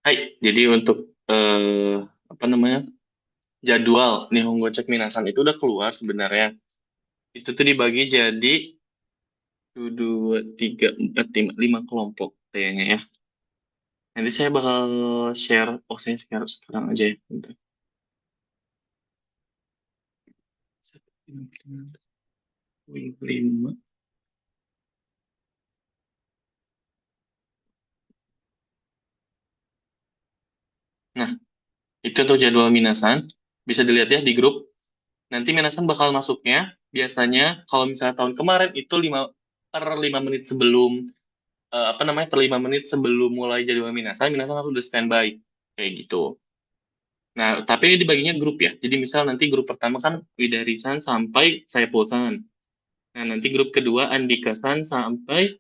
Hai, jadi untuk apa namanya jadwal Nihongo Cek Minasan itu udah keluar sebenarnya. Itu tuh dibagi jadi 1, 2, 3, 4, 5 kelompok kayaknya ya. Nanti saya bakal share, oh saya share sekarang aja ya. Bentar. 1, 5, 5. Nah, itu untuk jadwal Minasan. Bisa dilihat ya di grup. Nanti Minasan bakal masuknya. Biasanya kalau misalnya tahun kemarin itu 5 menit sebelum apa namanya per 5 menit sebelum mulai jadwal Minasan, Minasan harus udah standby kayak gitu. Nah, tapi ini dibaginya grup ya. Jadi misal nanti grup pertama kan Widari-san sampai saya san. Nah, nanti grup kedua Andika-san sampai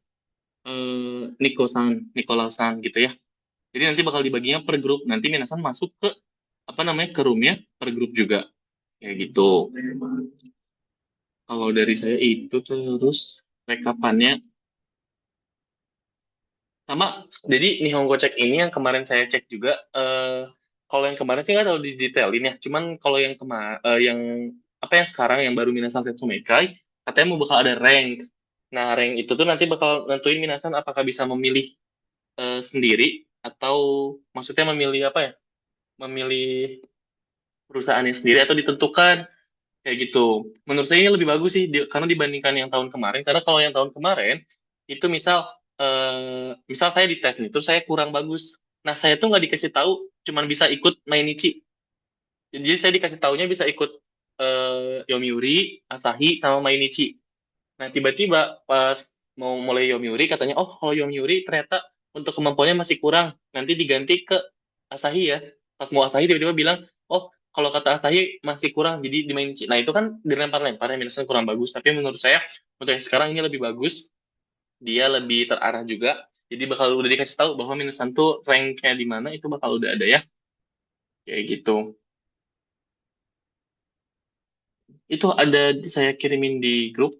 Niko-san, Nicola-san gitu ya. Jadi nanti bakal dibaginya per grup. Nanti Minasan masuk ke apa namanya ke roomnya per grup juga kayak gitu. Kalau dari saya itu terus rekapannya sama, jadi Nihongo Check ini yang kemarin saya cek juga, kalau yang kemarin sih nggak tahu di detailin ya, cuman kalau yang apa yang sekarang yang baru Minasan Setsumekai, katanya mau bakal ada rank. Nah, rank itu tuh nanti bakal nentuin Minasan apakah bisa memilih sendiri atau maksudnya memilih apa ya? Memilih perusahaannya sendiri atau ditentukan kayak gitu. Menurut saya ini lebih bagus sih karena dibandingkan yang tahun kemarin. Karena kalau yang tahun kemarin itu misal saya dites nih, terus saya kurang bagus. Nah, saya tuh nggak dikasih tahu, cuman bisa ikut Mainichi. Jadi saya dikasih taunya bisa ikut Yomiuri, Asahi, sama Mainichi. Nah, tiba-tiba pas mau mulai Yomiuri katanya, oh kalau Yomiuri ternyata untuk kemampuannya masih kurang. Nanti diganti ke Asahi ya. Pas mau Asahi tiba-tiba bilang, oh kalau kata Asahi masih kurang, jadi dimainin. Nah itu kan dilempar-lempar yang minusnya kurang bagus. Tapi menurut saya untuk yang sekarang ini lebih bagus. Dia lebih terarah juga. Jadi bakal udah dikasih tahu bahwa minusan tuh ranknya di mana itu bakal udah ada ya. Kayak gitu. Itu ada saya kirimin di grup.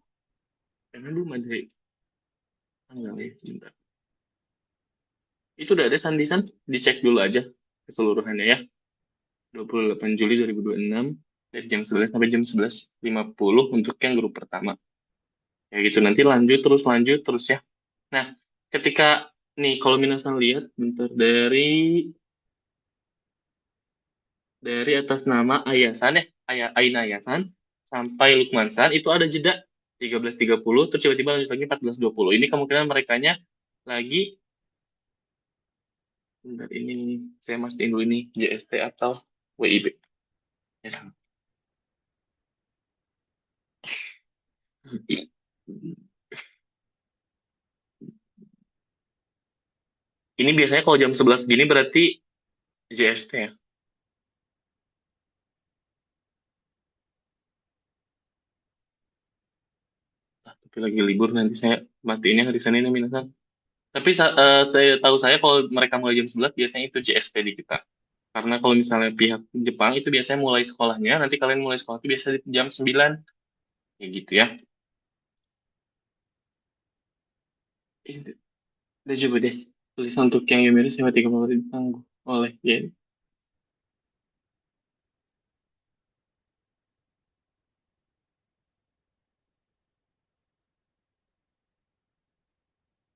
Karena belum ada tanggal ya. Bentar. Itu udah ada Sandisan, dicek dulu aja keseluruhannya ya. 28 Juli 2026 dari jam 11 sampai jam 11.50 untuk yang grup pertama. Ya gitu, nanti lanjut terus ya. Nah, ketika nih kalau Minasan lihat bentar dari atas nama Ayasan ya, Aina Ayasan sampai Lukmansan itu ada jeda 13.30 terus tiba-tiba lanjut lagi 14.20. Ini kemungkinan merekanya lagi bentar ini saya mastiin dulu ini JST atau WIB. Ya, sama. Ini biasanya kalau jam 11 gini berarti JST ya. Ah, tapi lagi libur nanti saya matiin ya di sana ini minasan. Tapi saya tahu saya kalau mereka mulai jam 11 biasanya itu JST di kita. Karena kalau misalnya pihak Jepang itu biasanya mulai sekolahnya, nanti kalian mulai sekolah itu biasanya di jam 9. Kayak gitu ya. Daijoubu desu. Tulisan untuk yang Yomiuri sewa 30 menit ditangguh oleh ya.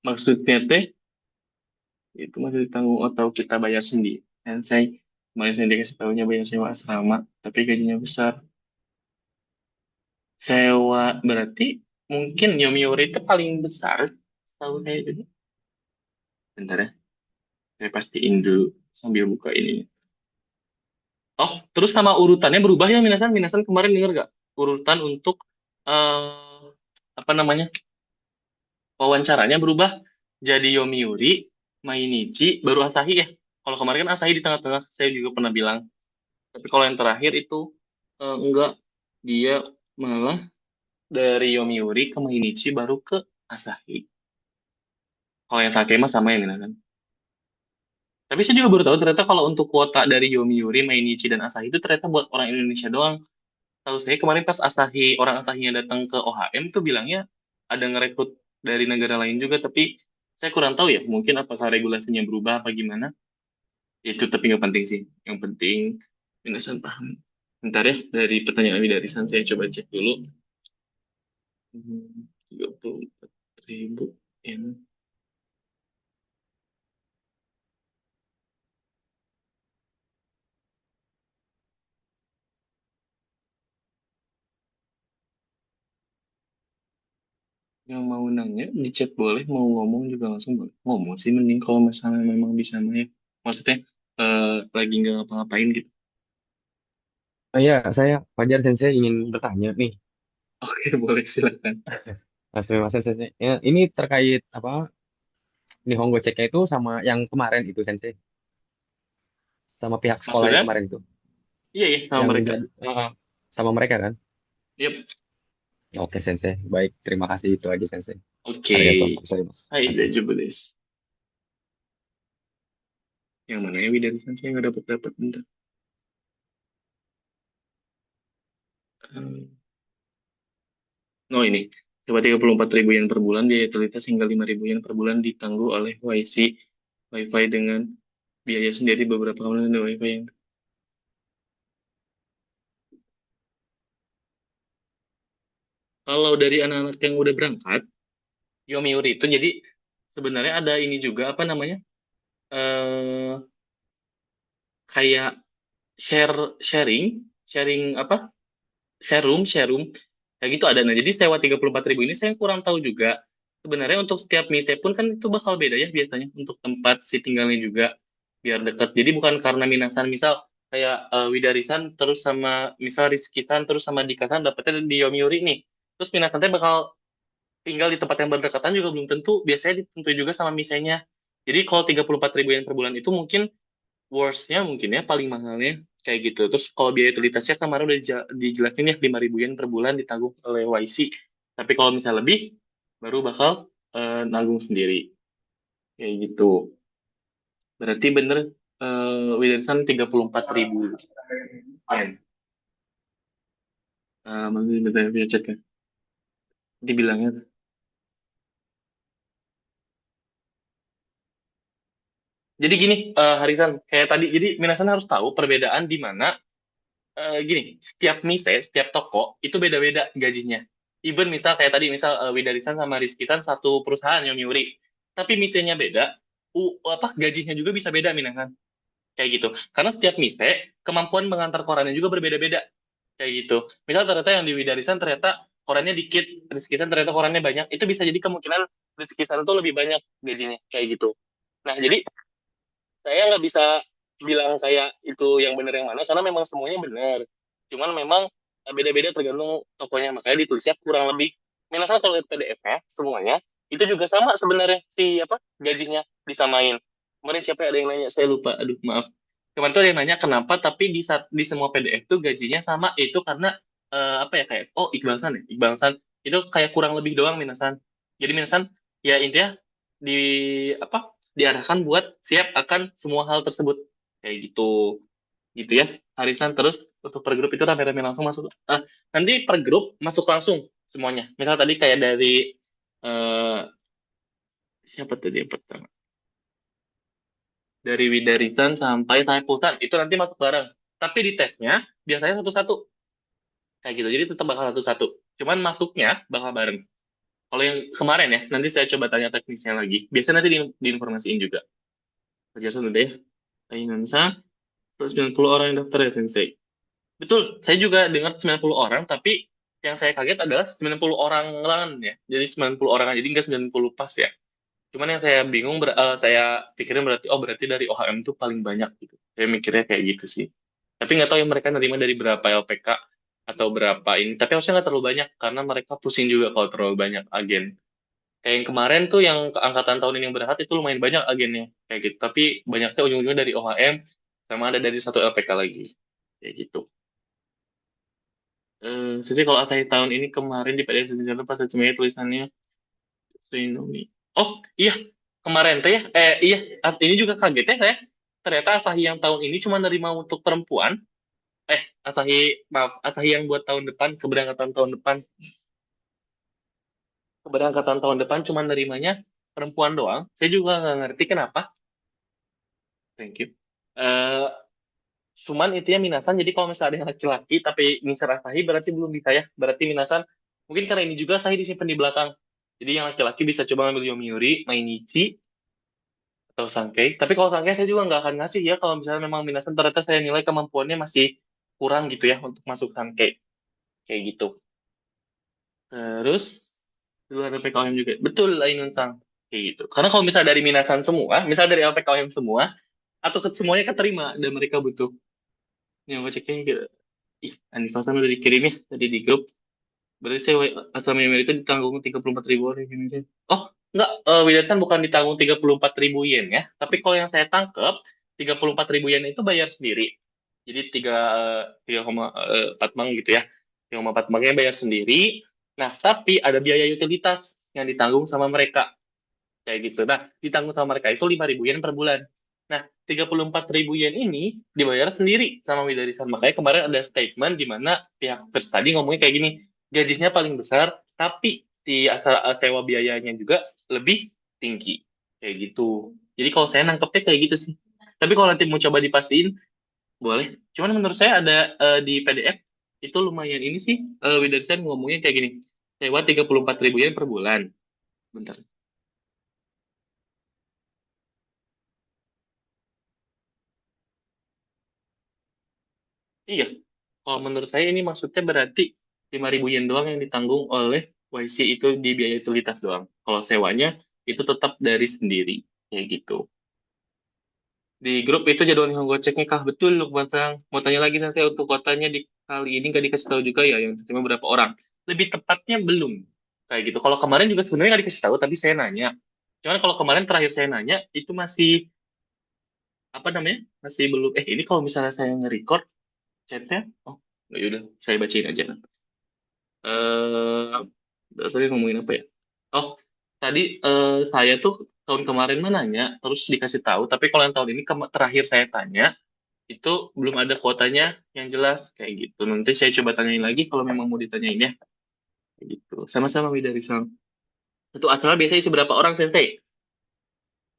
Maksudnya teh itu masih ditanggung atau kita bayar sendiri. Dan saya kemarin saya dikasih tahunya bayar sewa asrama, tapi gajinya besar. Sewa berarti mungkin Yomiuri itu paling besar setahu saya jadi. Bentar ya, saya pastiin dulu sambil buka ini. Oh, terus sama urutannya berubah ya Minasan? Minasan kemarin denger gak? Urutan untuk eh apa namanya? Wawancaranya berubah jadi Yomiuri, Mainichi, baru Asahi ya. Kalau kemarin kan Asahi di tengah-tengah, saya juga pernah bilang. Tapi kalau yang terakhir itu enggak, dia malah dari Yomiuri ke Mainichi baru ke Asahi. Kalau yang Sake mah sama ya Minasan. Tapi saya juga baru tahu ternyata kalau untuk kuota dari Yomiuri, Mainichi, dan Asahi itu ternyata buat orang Indonesia doang. Tahu saya kemarin pas orang Asahinya datang ke OHM tuh bilangnya ada ngerekrut dari negara lain juga, tapi Saya kurang tahu ya, mungkin apakah regulasinya berubah apa gimana. Itu tapi nggak penting sih. Yang penting minasan paham. Bentar ya, dari pertanyaan Widarisan saya coba cek dulu. 34.000 N. Yang mau nanya di chat boleh, mau ngomong juga langsung boleh. Ngomong sih mending kalau misalnya memang bisa mah ya. Maksudnya lagi nggak ngapa-ngapain gitu. Iya, saya Fajar Sensei ingin bertanya nih, Oke, boleh silakan. Mas Sensei. Ya, ini terkait apa Nihongo CK itu sama yang kemarin itu Sensei, sama pihak sekolah yang Maksudnya? kemarin itu, Iya ya, sama yang mereka. jadi sama mereka kan? Yep. Oke Sensei, baik terima kasih itu aja Sensei. Oke. Arigatou gozaimasu. Hai, Kasih. Zajubu des. Yang mana ya Widarisan saya nggak dapat dapat bentar. Eh, Oh ini. Coba 34.000 yen per bulan, biaya utilitas hingga 5.000 yen per bulan ditangguh oleh WiFi dengan biaya sendiri beberapa bulan dan WiFi yang. Kalau dari anak-anak yang udah berangkat, Yomiuri itu jadi sebenarnya ada ini juga apa namanya? eh Kayak sharing, sharing apa? Share room kayak gitu ada. Nah, jadi sewa 34.000 ini saya kurang tahu juga. Sebenarnya untuk setiap mise pun kan itu bakal beda ya biasanya untuk tempat si tinggalnya juga biar dekat. Jadi bukan karena minasan misal kayak Widarisan terus sama misal Rizkisan terus sama Dikasan dapetnya di Yomiuri nih. Terus minasan teh bakal tinggal di tempat yang berdekatan juga belum tentu. Biasanya ditentuin juga sama misenya. Jadi kalau 34.000 yen per bulan itu mungkin worstnya mungkin ya paling mahalnya kayak gitu. Terus kalau biaya utilitasnya kemarin udah dijelasin ya 5.000 yen per bulan ditanggung oleh YC. Tapi kalau misalnya lebih baru bakal nanggung sendiri kayak gitu. Berarti bener Williamson 34.000 yen. Mungkin kita bisa cek ya. Dibilangnya. Jadi gini, Harisan, kayak tadi, jadi Minasan harus tahu perbedaan di mana gini, setiap mise, setiap toko itu beda-beda gajinya. Even misal kayak tadi, misal Widarisan sama Rizkisan satu perusahaan Yomiuri, tapi misenya beda, apa gajinya juga bisa beda Minasan. Kayak gitu. Karena setiap mise, kemampuan mengantar korannya juga berbeda-beda. Kayak gitu. Misal ternyata yang di Widarisan ternyata korannya dikit, Rizkisan ternyata korannya banyak, itu bisa jadi kemungkinan Rizkisan itu lebih banyak gajinya. Kayak gitu. Nah, jadi saya nggak bisa bilang kayak itu yang benar yang mana karena memang semuanya benar cuman memang beda-beda tergantung tokonya makanya ditulisnya kurang lebih misalnya kalau lihat PDF-nya semuanya itu juga sama sebenarnya si apa gajinya disamain kemarin siapa ada yang nanya saya lupa aduh maaf kemarin tuh ada yang nanya kenapa tapi di semua PDF tuh gajinya sama itu karena apa ya kayak oh Iqbal San itu kayak kurang lebih doang Minasan jadi Minasan ya intinya di apa diarahkan buat siap akan semua hal tersebut kayak gitu gitu ya Harisan terus untuk per grup itu rame-rame langsung masuk nanti per grup masuk langsung semuanya misal tadi kayak dari eh, siapa tadi yang pertama dari Widarisan sampai Saipulsan itu nanti masuk bareng tapi di tesnya biasanya satu-satu kayak gitu jadi tetap bakal satu-satu cuman masuknya bakal bareng kalau yang kemarin ya nanti saya coba tanya teknisnya lagi biasanya nanti diinformasiin juga Penjelasan udah ya Ainansa 90 orang yang daftar ya Sensei. Betul, saya juga dengar 90 orang, tapi yang saya kaget adalah 90 orang lan ya. Jadi 90 orang aja, jadi nggak 90 pas ya. Cuman yang saya bingung, saya pikirin berarti, oh berarti dari OHM itu paling banyak gitu. Saya mikirnya kayak gitu sih. Tapi nggak tahu ya mereka nerima dari berapa LPK atau berapa ini. Tapi harusnya nggak terlalu banyak, karena mereka pusing juga kalau terlalu banyak agen. Kayak yang kemarin tuh yang angkatan tahun ini yang berangkat itu lumayan banyak agennya. Kayak gitu. Tapi banyaknya ujung-ujungnya dari OHM, sama ada dari satu LPK lagi. Kayak gitu. Sisi kalau Asahi tahun ini kemarin di PDF Center pas semuanya tulisannya Shinomi. Oh iya kemarin teh ya, iya ini juga kaget ya saya. Ternyata Asahi yang tahun ini cuma nerima untuk perempuan. Asahi maaf Asahi yang buat tahun depan keberangkatan tahun depan cuma nerimanya perempuan doang. Saya juga nggak ngerti kenapa. Thank you. Eh, Cuman intinya minasan. Jadi kalau misalnya ada yang laki-laki tapi ngincer Asahi berarti belum bisa ya. Berarti minasan. Mungkin karena ini juga Asahi disimpan di belakang. Jadi yang laki-laki bisa coba ngambil Yomiuri, Mainichi, atau Sankei. Tapi kalau Sankei saya juga nggak akan ngasih ya. Kalau misalnya memang minasan ternyata saya nilai kemampuannya masih kurang gitu ya untuk masuk Sankei. Kayak gitu. Terus dulu ada PKM juga. Betul, Ainun Sang. Kayak gitu. Karena kalau misalnya dari minasan semua, misalnya dari LPKM semua, atau semuanya keterima dan mereka butuh. Yang gue ceknya gitu. Ih, Anifal kan udah dikirim ya tadi di grup. Berarti saya asal member itu ditanggung 34.000 orang ini. Oh, enggak. Wildersan bukan ditanggung 34.000 yen ya. Tapi kalau yang saya tangkep, 34.000 yen itu bayar sendiri. Jadi 3,4 mang gitu ya. 3,4 mangnya bayar sendiri. Nah, tapi ada biaya utilitas yang ditanggung sama mereka. Kayak gitu. Nah, ditanggung sama mereka itu 5.000 yen per bulan. Nah, 34.000 yen ini dibayar sendiri sama Widarisan. Makanya kemarin ada statement di mana pihak First Study ngomongnya kayak gini, gajinya paling besar, tapi di sewa biayanya juga lebih tinggi. Kayak gitu. Jadi kalau saya nangkepnya kayak gitu sih. Tapi kalau nanti mau coba dipastiin, boleh. Cuman menurut saya ada di PDF, itu lumayan ini sih, Widarisan ngomongnya kayak gini, sewa 34.000 yen per bulan. Bentar. Iya, kalau menurut saya ini maksudnya berarti 5.000 yen doang yang ditanggung oleh YC itu di biaya utilitas doang. Kalau sewanya itu tetap dari sendiri. Kayak gitu. Di grup itu jadwal Nihongo ceknya kah? Betul, Lukman Sang. Mau tanya lagi saya untuk kotanya di kali ini nggak dikasih tahu juga ya yang terima berapa orang. Lebih tepatnya belum. Kayak gitu. Kalau kemarin juga sebenarnya nggak dikasih tahu, tapi saya nanya. Cuman kalau kemarin terakhir saya nanya, itu masih, apa namanya? Masih belum. Ini kalau misalnya saya nge-record chatnya, oh, ya udah, saya bacain aja. eh Tadi ngomongin apa ya? Oh, tadi saya tuh tahun kemarin mah nanya, terus dikasih tahu. Tapi kalau yang tahun ini terakhir saya tanya, itu belum ada kuotanya yang jelas kayak gitu. Nanti saya coba tanyain lagi kalau memang mau ditanyain ya. Kayak gitu. Sama-sama Widari Sam. Itu acara biasanya isi berapa orang, Sensei?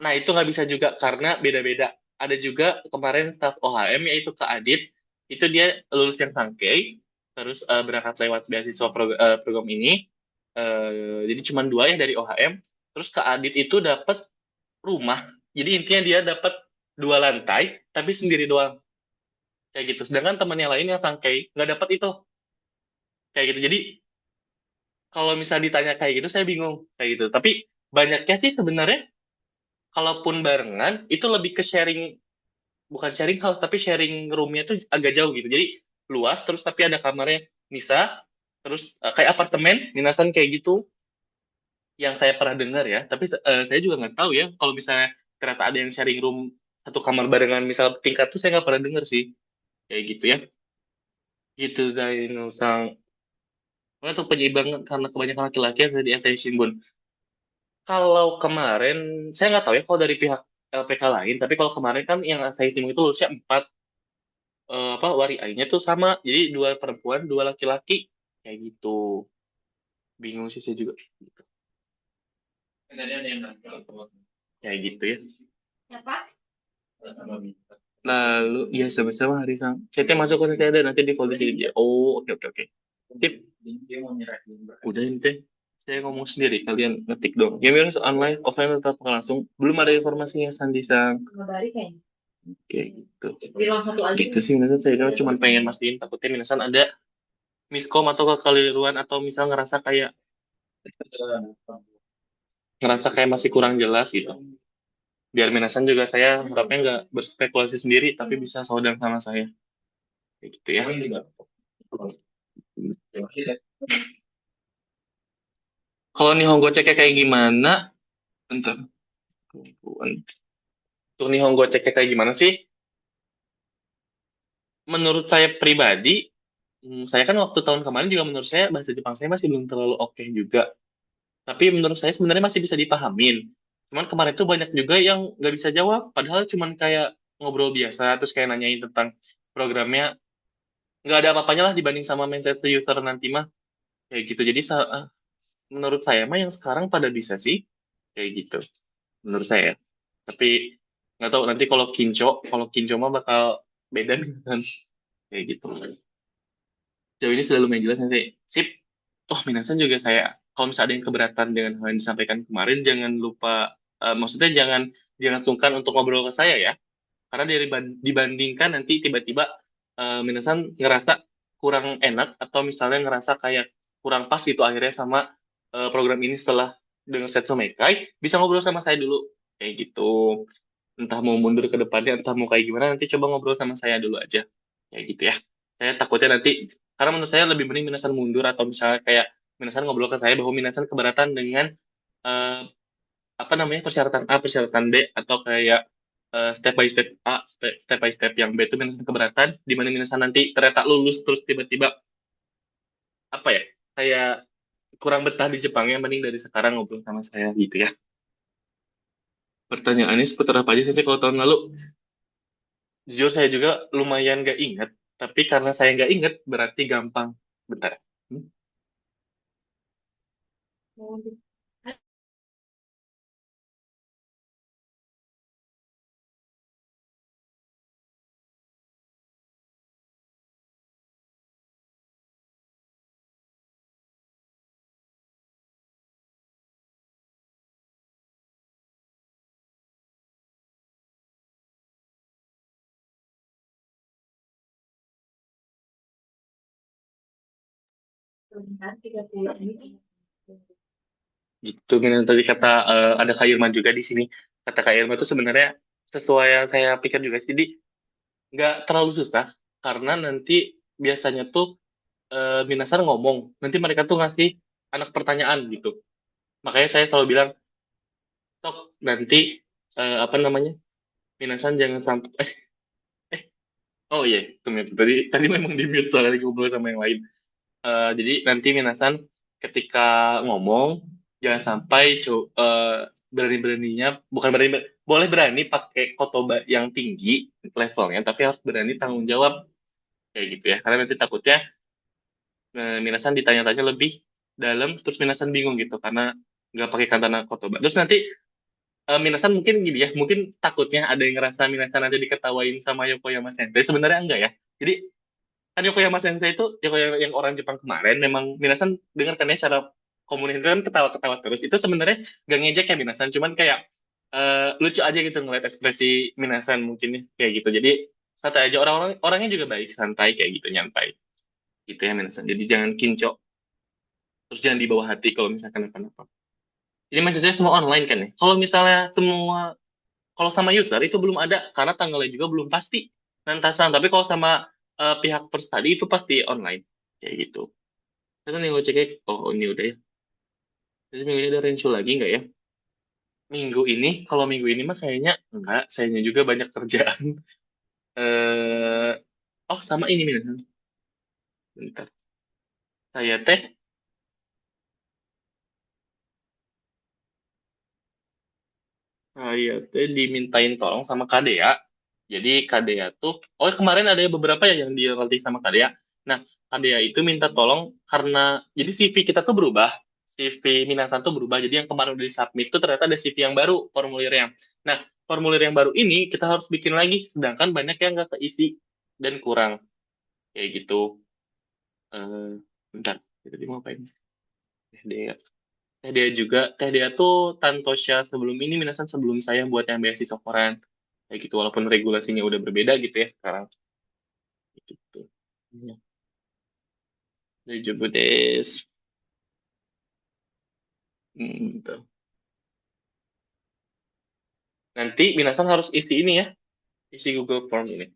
Nah, itu nggak bisa juga karena beda-beda. Ada juga kemarin staff OHM yaitu Kak Adit, itu dia lulus yang Sankei, terus berangkat lewat beasiswa program ini. Jadi cuma dua ya dari OHM. Terus Kak Adit itu dapat rumah. Jadi intinya dia dapat dua lantai, tapi sendiri doang. Kayak gitu. Sedangkan temannya lain yang Sankei nggak dapat itu. Kayak gitu. Jadi kalau misalnya ditanya kayak gitu, saya bingung. Kayak gitu. Tapi banyaknya sih sebenarnya, kalaupun barengan, itu lebih ke sharing, bukan sharing house tapi sharing roomnya tuh agak jauh gitu jadi luas terus tapi ada kamarnya Nisa terus kayak apartemen minasan kayak gitu yang saya pernah dengar ya tapi saya juga nggak tahu ya kalau misalnya ternyata ada yang sharing room satu kamar barengan misal tingkat tuh saya nggak pernah dengar sih kayak gitu ya gitu Zainul Sang untuk penyimbangan karena kebanyakan laki-laki yang saya di SI Shimbun kalau kemarin saya nggak tahu ya kalau dari pihak LPK lain tapi kalau kemarin kan yang SI Shimbun itu lulusnya 4 apa wari nya tuh sama jadi dua perempuan dua laki-laki kayak gitu bingung sih saya juga kayak gitu ya lalu ya sama-sama hari sang chatnya masuk ke saya ada nanti di folder jadi dia oh oke oke oke sip udah ini teh saya ngomong sendiri kalian ngetik dong ya mirip online offline tetap langsung belum ada informasinya Sandi sang oke gitu gitu sih Minasan saya cuma pengen mastiin takutnya Minasan ada miskom atau kekeliruan atau misal ngerasa kayak masih kurang jelas gitu. Biar Minasan juga saya harapnya nggak berspekulasi sendiri, tapi bisa saudara sama saya. Kayak gitu ya. Kalau Nihongo ceknya kayak gimana? Bentar. Untuk Nihongo ceknya kayak gimana sih? Menurut saya pribadi, saya kan waktu tahun kemarin juga menurut saya bahasa Jepang saya masih belum terlalu oke juga. Tapi menurut saya sebenarnya masih bisa dipahamin. Cuman kemarin tuh banyak juga yang nggak bisa jawab. Padahal cuman kayak ngobrol biasa, terus kayak nanyain tentang programnya. Nggak ada apa-apanya lah dibanding sama mindset user nanti mah. Kayak gitu. Jadi menurut saya mah yang sekarang pada bisa sih. kayak gitu menurut saya. Tapi nggak tahu nanti kalau Kinco mah bakal beda nih kan kayak gitu. Jauh ini sudah lumayan jelas nanti. Sip. Oh, Minasan juga saya kalau misalnya ada yang keberatan dengan hal yang disampaikan kemarin, jangan lupa maksudnya jangan sungkan untuk ngobrol ke saya ya. Karena dibandingkan nanti tiba-tiba Minasan ngerasa kurang enak atau misalnya ngerasa kayak kurang pas gitu akhirnya sama program ini setelah dengan Setsu Mekai, bisa ngobrol sama saya dulu kayak gitu. Entah mau mundur ke depannya, entah mau kayak gimana, nanti coba ngobrol sama saya dulu aja. Kayak gitu ya. Saya takutnya nanti, karena menurut saya lebih mending Minasan mundur atau misalnya kayak Minasan ngobrol ke saya bahwa Minasan keberatan dengan eh, apa namanya persyaratan A, persyaratan B, atau kayak step by step A, step by step yang B itu Minasan keberatan, di mana Minasan nanti ternyata lulus terus tiba-tiba apa ya, kayak kurang betah di Jepangnya, mending dari sekarang ngobrol sama saya gitu ya. Pertanyaannya seputar apa aja sih kalau tahun lalu? Jujur saya juga lumayan gak ingat, tapi karena saya nggak ingat berarti gampang. Bentar. Hmm? Gitu, Min. Tadi kata ada Kak Irma juga di sini. Kata Kak Irma itu sebenarnya sesuai yang saya pikir juga sih. Jadi nggak terlalu susah karena nanti biasanya tuh Minasar ngomong, nanti mereka tuh ngasih anak pertanyaan gitu. Makanya saya selalu bilang, sok nanti apa namanya, Minasan jangan sampai eh oh iya, tunggu tadi tadi memang di mute soalnya lagi ngobrol sama yang lain. Jadi nanti Minasan ketika ngomong jangan sampai berani-beraninya bukan berani boleh berani pakai kotoba yang tinggi levelnya tapi harus berani tanggung jawab kayak gitu ya karena nanti takutnya Minasan ditanya-tanya lebih dalam terus Minasan bingung gitu karena nggak pakai katana kotoba terus nanti Minasan mungkin gini ya mungkin takutnya ada yang ngerasa Minasan nanti diketawain sama Yokoyama Sensei sebenarnya enggak ya jadi kan Yokoyama Sensei itu Yokoyama yang orang Jepang kemarin memang Minasan dengar kan ya cara komunikasi kan ketawa-ketawa terus itu sebenarnya gak ngejek ya Minasan cuman kayak lucu aja gitu ngeliat ekspresi Minasan mungkin ya, kayak gitu jadi santai aja orang-orang orangnya juga baik santai kayak gitu nyantai gitu ya Minasan jadi jangan kinco terus jangan dibawa hati kalau misalkan apa-apa ini maksudnya semua online kan ya kalau misalnya semua kalau sama user itu belum ada karena tanggalnya juga belum pasti nantasan tapi kalau sama pihak first study itu pasti online kayak gitu. Kita nih ngeceknya, oh ini udah ya. Terus minggu ini ada Renshu lagi nggak ya? Minggu ini, kalau minggu ini mah kayaknya enggak. Sayanya juga banyak kerjaan. eh oh sama ini nih. Bentar. Saya teh, saya teh dimintain tolong sama Kadea. Jadi Kadea tuh, oh kemarin ada beberapa ya yang dia latih sama Kadea. Nah, Kadea itu minta tolong karena, jadi CV kita tuh berubah. CV Minasan tuh berubah. Jadi yang kemarin udah disubmit tuh ternyata ada CV yang baru, formulirnya. Nah, formulir yang baru ini kita harus bikin lagi. Sedangkan banyak yang nggak keisi dan kurang. Kayak gitu. Eh bentar, tadi mau ngapain? Teh Dea. Teh Dea juga. Teh Dea tuh Tantosha sebelum ini, Minasan sebelum saya buat yang beasiswa koran. Kayak gitu, walaupun regulasinya udah berbeda gitu ya sekarang. Kayak gitu. Ya. Daijoubu desu. Gitu. Nanti Minasan harus isi ini ya. Isi Google Form ini.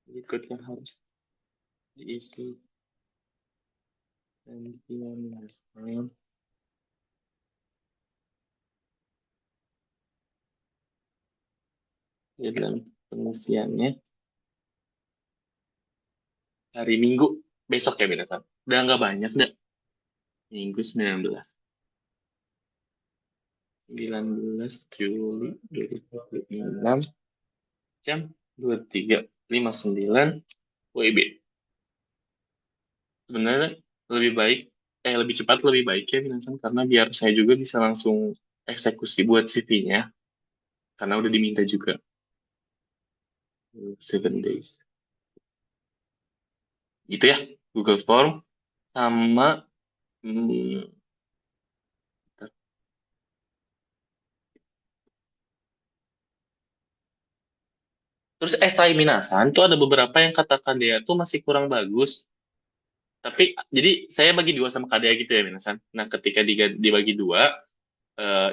Ikut yang harus diisi. Nanti Minasan. Ya, dalam pengisiannya hari Minggu. Besok ya Minasan. Udah nggak banyak dah. Minggu 19. 19 Juli 2026 jam 23.59 WIB. Sebenarnya lebih baik, lebih cepat lebih baik ya Minasan, karena biar saya juga bisa langsung eksekusi buat CV-nya, karena udah diminta juga 7 days. Gitu ya, Google Form sama hmm, terus esai Minasan tuh ada beberapa yang katakan dia tuh masih kurang bagus. Tapi jadi saya bagi dua sama KDA gitu ya Minasan. Nah ketika dibagi dua,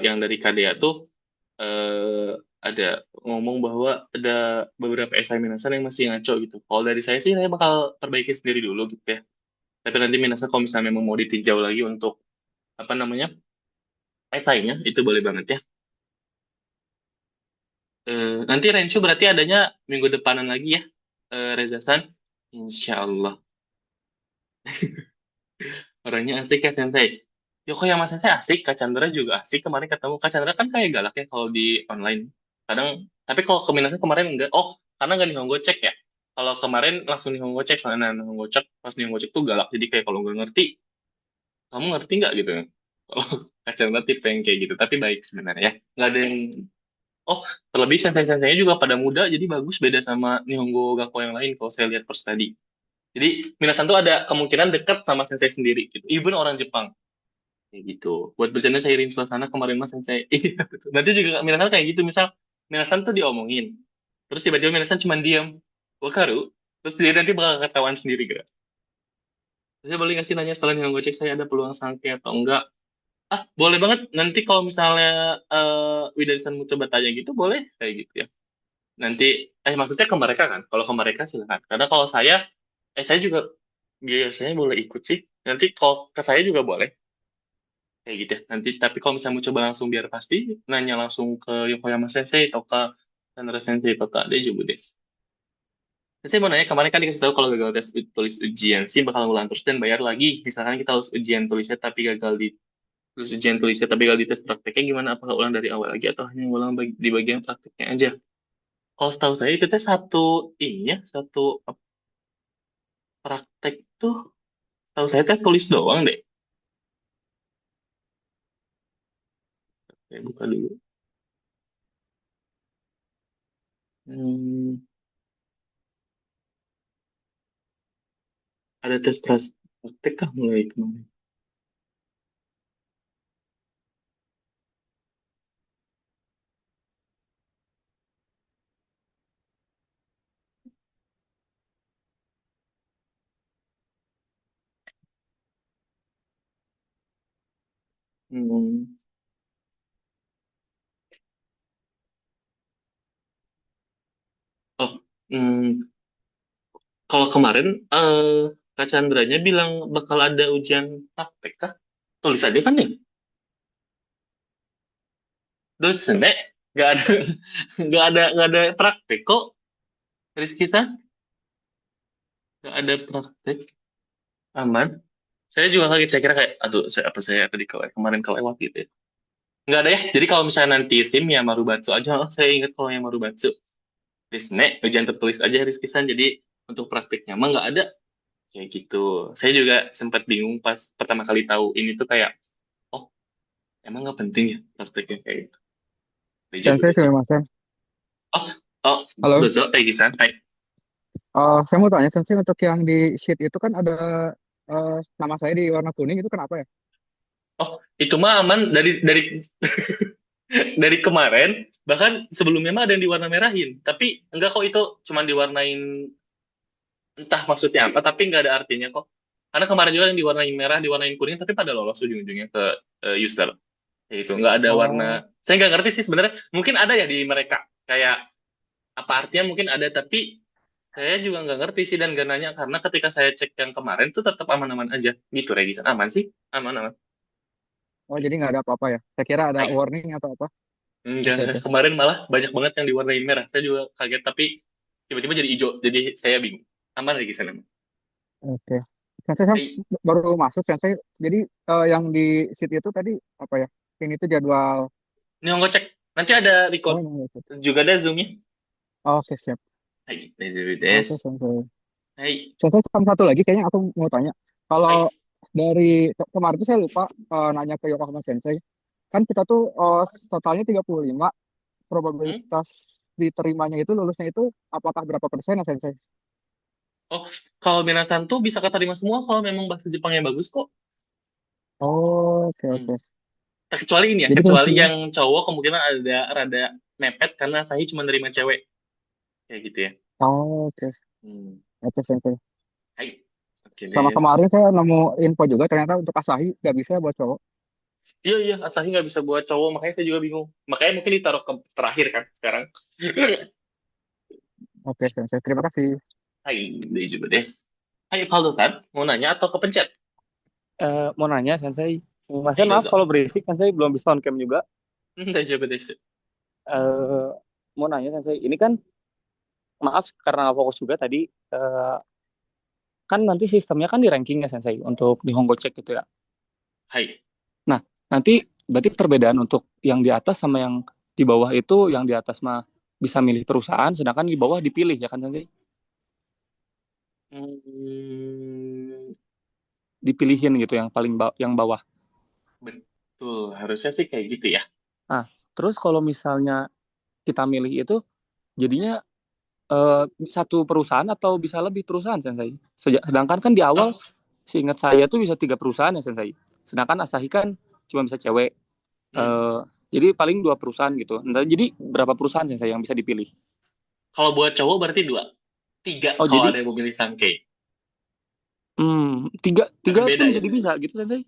yang dari KDA tuh ada ngomong bahwa ada beberapa esai Minasan yang masih ngaco gitu. Kalau dari saya bakal perbaiki sendiri dulu gitu ya. Tapi nanti Minasan kalau misalnya memang mau ditinjau lagi untuk apa namanya esainya itu boleh banget ya. Nanti Rencu berarti adanya minggu depanan lagi ya, Reza San. Insya Allah. Orangnya asik ya Sensei. Yokoyama Sensei asik, Kak Chandra juga asik. Kemarin ketemu Kak Chandra kan kayak galak ya kalau di online. Kadang, tapi kalau ke Minasnya kemarin enggak. Oh, karena nggak Nihongo cek ya. Kalau kemarin langsung Nihongo cek, soalnya Nihongo cek, pas Nihongo cek tuh galak. Jadi kayak kalau nggak ngerti, kamu ngerti nggak gitu. Kalau Kak Chandra tipe yang kayak gitu, tapi baik sebenarnya ya. Nggak ada yang, oh, terlebih Sensei-senseinya juga pada muda, jadi bagus beda sama Nihongo Gakko yang lain kalau saya lihat per study. Jadi Minasan tuh ada kemungkinan dekat sama sensei sendiri gitu. Even orang Jepang. Kayak gitu. Buat bercanda saya irim suasana kemarin mas saya. Iya betul. Nanti juga Minasan kayak gitu. Misal Minasan tuh diomongin. Terus tiba-tiba Minasan cuma diam. Wakaru. Terus dia nanti bakal ketahuan sendiri gitu. Saya boleh ngasih nanya setelah yang gue cek saya ada peluang sangke atau enggak. Ah, boleh banget. Nanti kalau misalnya Widarisan mau coba tanya gitu, boleh kayak gitu ya. Nanti, maksudnya ke mereka kan? Kalau ke mereka silakan. Karena kalau saya juga biasanya boleh ikut sih. Nanti kalau ke saya juga boleh. Kayak gitu ya. Nanti tapi kalau misalnya mau coba langsung biar pasti, nanya langsung ke Yokoyama Sensei atau ke Sandra Sensei atau ke Dejobu Des. Saya mau nanya, kemarin kan dikasih tahu kalau gagal tes tulis ujian sih bakal ngulang terus dan bayar lagi. Misalkan kita harus ujian tulisnya tapi gagal di terus ujian tulisnya tapi gagal di tes prakteknya gimana? Apakah ulang dari awal lagi atau hanya ulang di bagian prakteknya aja? Kalau setahu saya itu tes satu ini ya, satu praktek tuh, tahu saya tes tulis doang deh. Saya buka dulu. Hmm, ada tes praktek kah mulai kemarin? Hmm. Oh, hmm, kalau kemarin Kak Chandranya bilang bakal ada ujian praktek kah? Tulis aja kan nih. Dosen deh, nggak ada, nggak ada praktek kok. Rizky San, nggak ada praktek, aman. Saya juga kaget, saya kira kayak, aduh, saya tadi kemarin kelewat gitu ya. Nggak ada ya. Jadi kalau misalnya nanti SIM ya Marubatsu aja. Oh, saya ingat kalau yang Marubatsu. Rizne, ujian tertulis aja Rizky San. Jadi untuk prakteknya mah nggak ada. Kayak gitu. Saya juga sempat bingung pas pertama kali tahu ini tuh kayak, oh emang nggak penting ya prakteknya kayak gitu. Deja Sensei Budes. Sumimasen. Oh, oh, Halo, Dozo, Peggy-san. Hai. saya mau tanya Sensei untuk yang di sheet itu kan ada nama saya di warna kuning itu kenapa ya? Oh, itu mah aman dari dari kemarin. Bahkan sebelumnya mah ada yang diwarna merahin. Tapi enggak kok itu cuma diwarnain entah maksudnya apa. Tapi nggak ada artinya kok. Karena kemarin juga yang diwarnain merah, diwarnain kuning, tapi pada lolos ujung-ujungnya ke user. Ya itu nggak ada warna. Oh, Saya nggak ngerti sih sebenarnya. Mungkin ada ya di mereka. Kayak apa artinya mungkin ada, tapi saya juga nggak ngerti sih dan gak nanya karena ketika saya cek yang kemarin tuh tetap aman-aman aja. Gitu, Regisan. Aman sih, aman-aman. oh jadi nggak ada apa-apa ya? Saya kira ada Hai. warning atau apa? Enggak, Oke oke kemarin malah banyak banget yang diwarnain merah. Saya juga kaget, tapi tiba-tiba jadi hijau. Jadi saya bingung. Aman Regisan aman. oke. Sensei saya Hai. baru masuk Sensei. Jadi yang di sheet itu tadi apa ya? Ini tuh jadwal. Nihongo cek. Nanti ada Oh, record. ini itu. Juga ada Zoom-nya. Oke siap. Hai, Nezu Oke des. Sensei. Hai. Sensei sama satu lagi kayaknya aku mau tanya. Kalau Hai. kemarin tuh saya lupa nanya ke Yokohama Sensei. Kan kita tuh totalnya 35, Hmm? probabilitas diterimanya itu lulusnya itu apakah berapa persen ya Sensei? Oh, kalau minasan tuh bisa keterima semua kalau memang bahasa Jepangnya bagus kok. Oh, oke Hmm. oke. Kecuali ini ya, Jadi kecuali kuncinya, yang cowok kemungkinan ada rada mepet karena saya cuma nerima cewek kayak gitu ya. oh, oke Hmm. oke Sensei. Hai. Oke Sama deh. kemarin saya nemu info juga ternyata untuk Asahi nggak bisa buat cowok. Iya, iya, Asahi nggak bisa buat cowok, makanya saya juga bingung. Makanya mungkin ditaruh ke terakhir kan sekarang. Oke Sensei, terima kasih. Hai, deh juga des. Hai, Valdo-san, mau nanya atau kepencet? Mau nanya, Sensei. Hai, Sumimasen, maaf Dozo. kalau berisik, Sensei belum bisa on cam juga. Dah juga des. Eh, Mau nanya, Sensei. Ini kan, maaf karena nggak fokus juga tadi. eh, Kan nanti sistemnya kan di ranking ya, Sensei, untuk di Hongo Check gitu ya. Hai. Nah, nanti berarti perbedaan untuk yang di atas sama yang di bawah itu, yang di atas mah bisa milih perusahaan, sedangkan di bawah dipilih ya kan, Sensei? Hmm, Dipilihin gitu yang yang bawah. betul, harusnya sih kayak gitu ya. Nah, terus kalau misalnya kita milih itu, jadinya eh, satu perusahaan atau bisa lebih perusahaan, Sensei? Sedangkan kan di awal, Oh, seingat saya tuh bisa 3 perusahaan ya, Sensei. Sedangkan Asahi kan cuma bisa cewek. hmm. Jadi paling 2 perusahaan gitu. Entah, jadi berapa perusahaan, Sensei, yang bisa dipilih? Kalau buat cowok berarti dua. Tiga Oh, kalau jadi ada yang mau milih Sankei. tiga, Kan tiga beda pun ya. jadi bisa gitu, Sensei.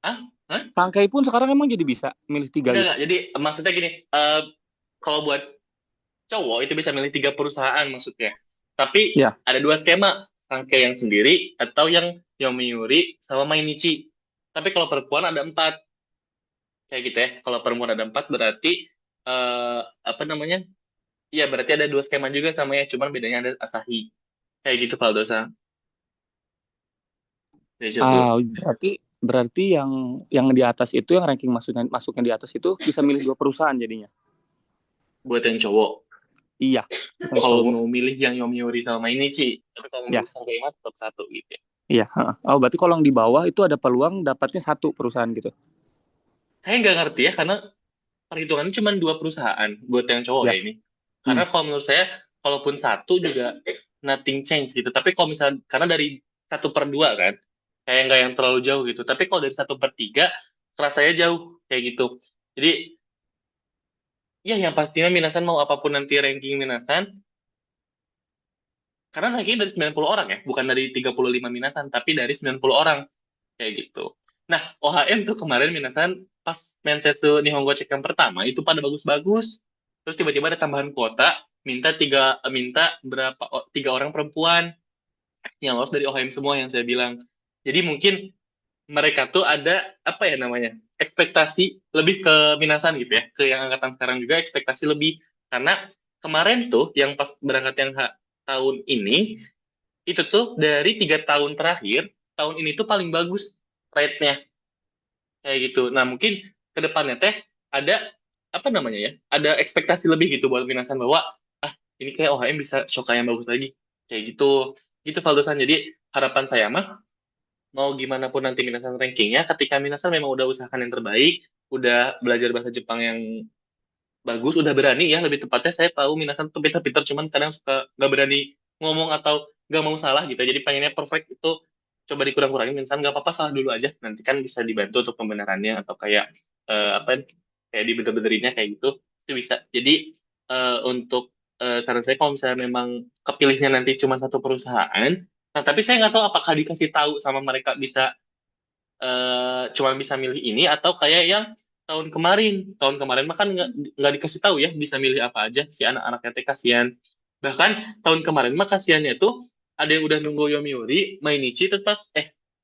Hah? Hah? Tangkai pun sekarang emang jadi bisa milih 3 Enggak, gitu. enggak. Jadi maksudnya gini, kalau buat cowok itu bisa milih tiga perusahaan maksudnya. Tapi Ya. ada dua skema, Sankei yang sendiri atau yang Yomiuri sama Mainichi. Tapi kalau perempuan ada empat, kayak gitu ya. Kalau perempuan ada empat berarti apa namanya? Iya berarti ada dua skema juga sama ya, cuman bedanya ada Asahi. Kayak gitu Valdosa. Deja vu. Berarti berarti yang di atas itu, yang ranking masuknya di atas itu bisa milih 2 perusahaan jadinya. Buat yang cowok. Iya, yang Kalau cowok. mau milih yang Yomiuri sama Mainichi. Tapi kalau mau Ya, milih Sankei mah tetap satu gitu ya. iya. Heeh. Oh, berarti kalau yang di bawah itu ada peluang dapatnya 1 perusahaan gitu. Saya nggak ngerti ya, karena perhitungannya cuma dua perusahaan buat yang cowok Ya. ya ini. Hmm. Karena kalau menurut saya, kalaupun satu juga nothing change gitu. Tapi kalau misalnya, karena dari 1/2 kan, kayak nggak yang terlalu jauh gitu. Tapi kalau dari 1/3, rasanya jauh kayak gitu. Jadi, ya yang pastinya Minasan mau apapun nanti ranking Minasan, karena ranking dari 90 orang ya, bukan dari 35 Minasan, tapi dari 90 orang kayak gitu. Nah, OHM tuh kemarin Minasan pas Mensetsu Nihongo Check yang pertama itu pada bagus-bagus. Terus tiba-tiba ada tambahan kuota, minta berapa 3 orang perempuan yang lolos dari OHM semua yang saya bilang. Jadi mungkin mereka tuh ada apa ya namanya? Ekspektasi lebih ke Minasan gitu ya, ke yang angkatan sekarang juga ekspektasi lebih karena kemarin tuh yang pas berangkat yang tahun ini itu tuh dari 3 tahun terakhir, tahun ini tuh paling bagus rate-nya kayak gitu. Nah mungkin ke depannya teh ada apa namanya ya? Ada ekspektasi lebih gitu buat Minasan bahwa ini kayak OHM bisa Shoka yang bagus lagi kayak gitu. Gitu Valdosan. Jadi harapan saya mah mau gimana pun nanti Minasan rankingnya, ketika Minasan memang udah usahakan yang terbaik, udah belajar bahasa Jepang yang bagus, udah berani ya lebih tepatnya saya tahu Minasan tuh pinter-pinter cuman kadang suka nggak berani ngomong atau nggak mau salah gitu. Jadi pengennya perfect itu coba dikurang-kurangin Minasan nggak apa-apa salah dulu aja. Nanti kan bisa dibantu untuk pembenarannya atau kayak apa kayak dibener-benerinnya kayak gitu itu bisa. Jadi untuk saran saya kalau misalnya memang kepilihnya nanti cuma satu perusahaan, nah tapi saya nggak tahu apakah dikasih tahu sama mereka bisa cuma bisa milih ini atau kayak yang tahun kemarin. Tahun kemarin mah kan nggak dikasih tahu ya bisa milih apa aja si anak-anaknya teh kasihan. Bahkan tahun kemarin mah kasihannya tuh ada yang udah nunggu Yomiuri, Mainichi terus pas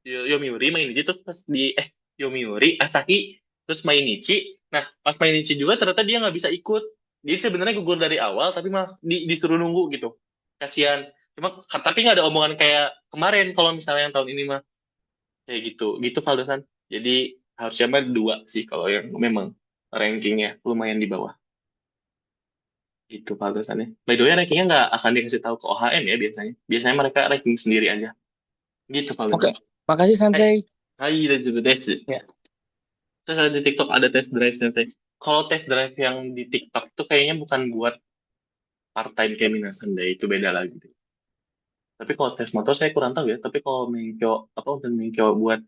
Yomiuri, Mainichi terus pas di Yomiuri, Asahi terus Mainichi. Nah, pas Mainichi juga ternyata dia nggak bisa ikut. Jadi sebenarnya gugur dari awal tapi malah disuruh nunggu gitu. Kasihan. Cuma tapi nggak ada omongan kayak kemarin kalau misalnya yang tahun ini mah kayak gitu gitu Valdosan. Jadi harusnya mah dua sih kalau yang memang rankingnya lumayan di bawah itu Valdosan ya. By the way rankingnya nggak akan dikasih tahu ke OHM ya biasanya mereka ranking sendiri aja gitu Oke, Valdosan. makasih Hai, Sensei. Hai, desu. Ya. Terus ada di TikTok ada test drive sensei. Kalau test drive yang di TikTok tuh kayaknya bukan buat part-time kayak Minasan deh, itu beda lagi deh. Tapi kalau tes motor saya kurang tahu ya. Tapi kalau mengko apa untuk mengko buat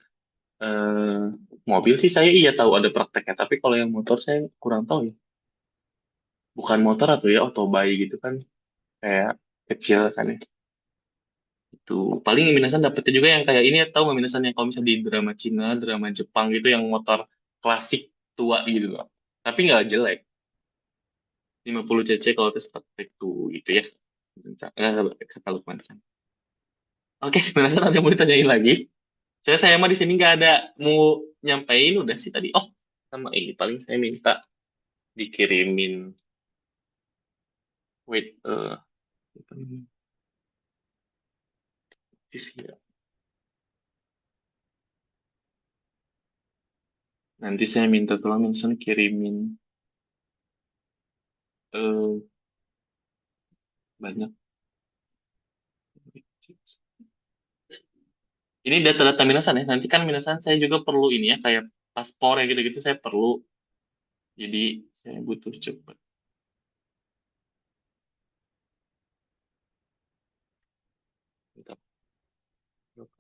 eh, mobil sih saya iya tahu ada prakteknya. Tapi kalau yang motor saya kurang tahu ya. Bukan motor atau ya otobay gitu kan kayak kecil kan ya. Itu paling Minasan dapetnya juga yang kayak ini atau nggak Minasan yang kalau misalnya di drama Cina, drama Jepang gitu yang motor klasik tua gitu loh. Tapi nggak jelek. 50 cc kalau tes praktek tuh gitu ya. Kata Lukman. Oke, Minasan ada yang mau ditanyain lagi? Saya mah di sini nggak ada mau nyampein udah sih tadi. Oh, sama ini paling saya minta dikirimin. Wait, apa namanya? Ya. Nanti saya minta tolong Minsan kirimin eh banyak. Ini data-data Minasan ya. Nanti kan Minasan saya juga perlu ini ya kayak paspor ya gitu-gitu saya perlu. Jadi saya butuh cepat. Bentar,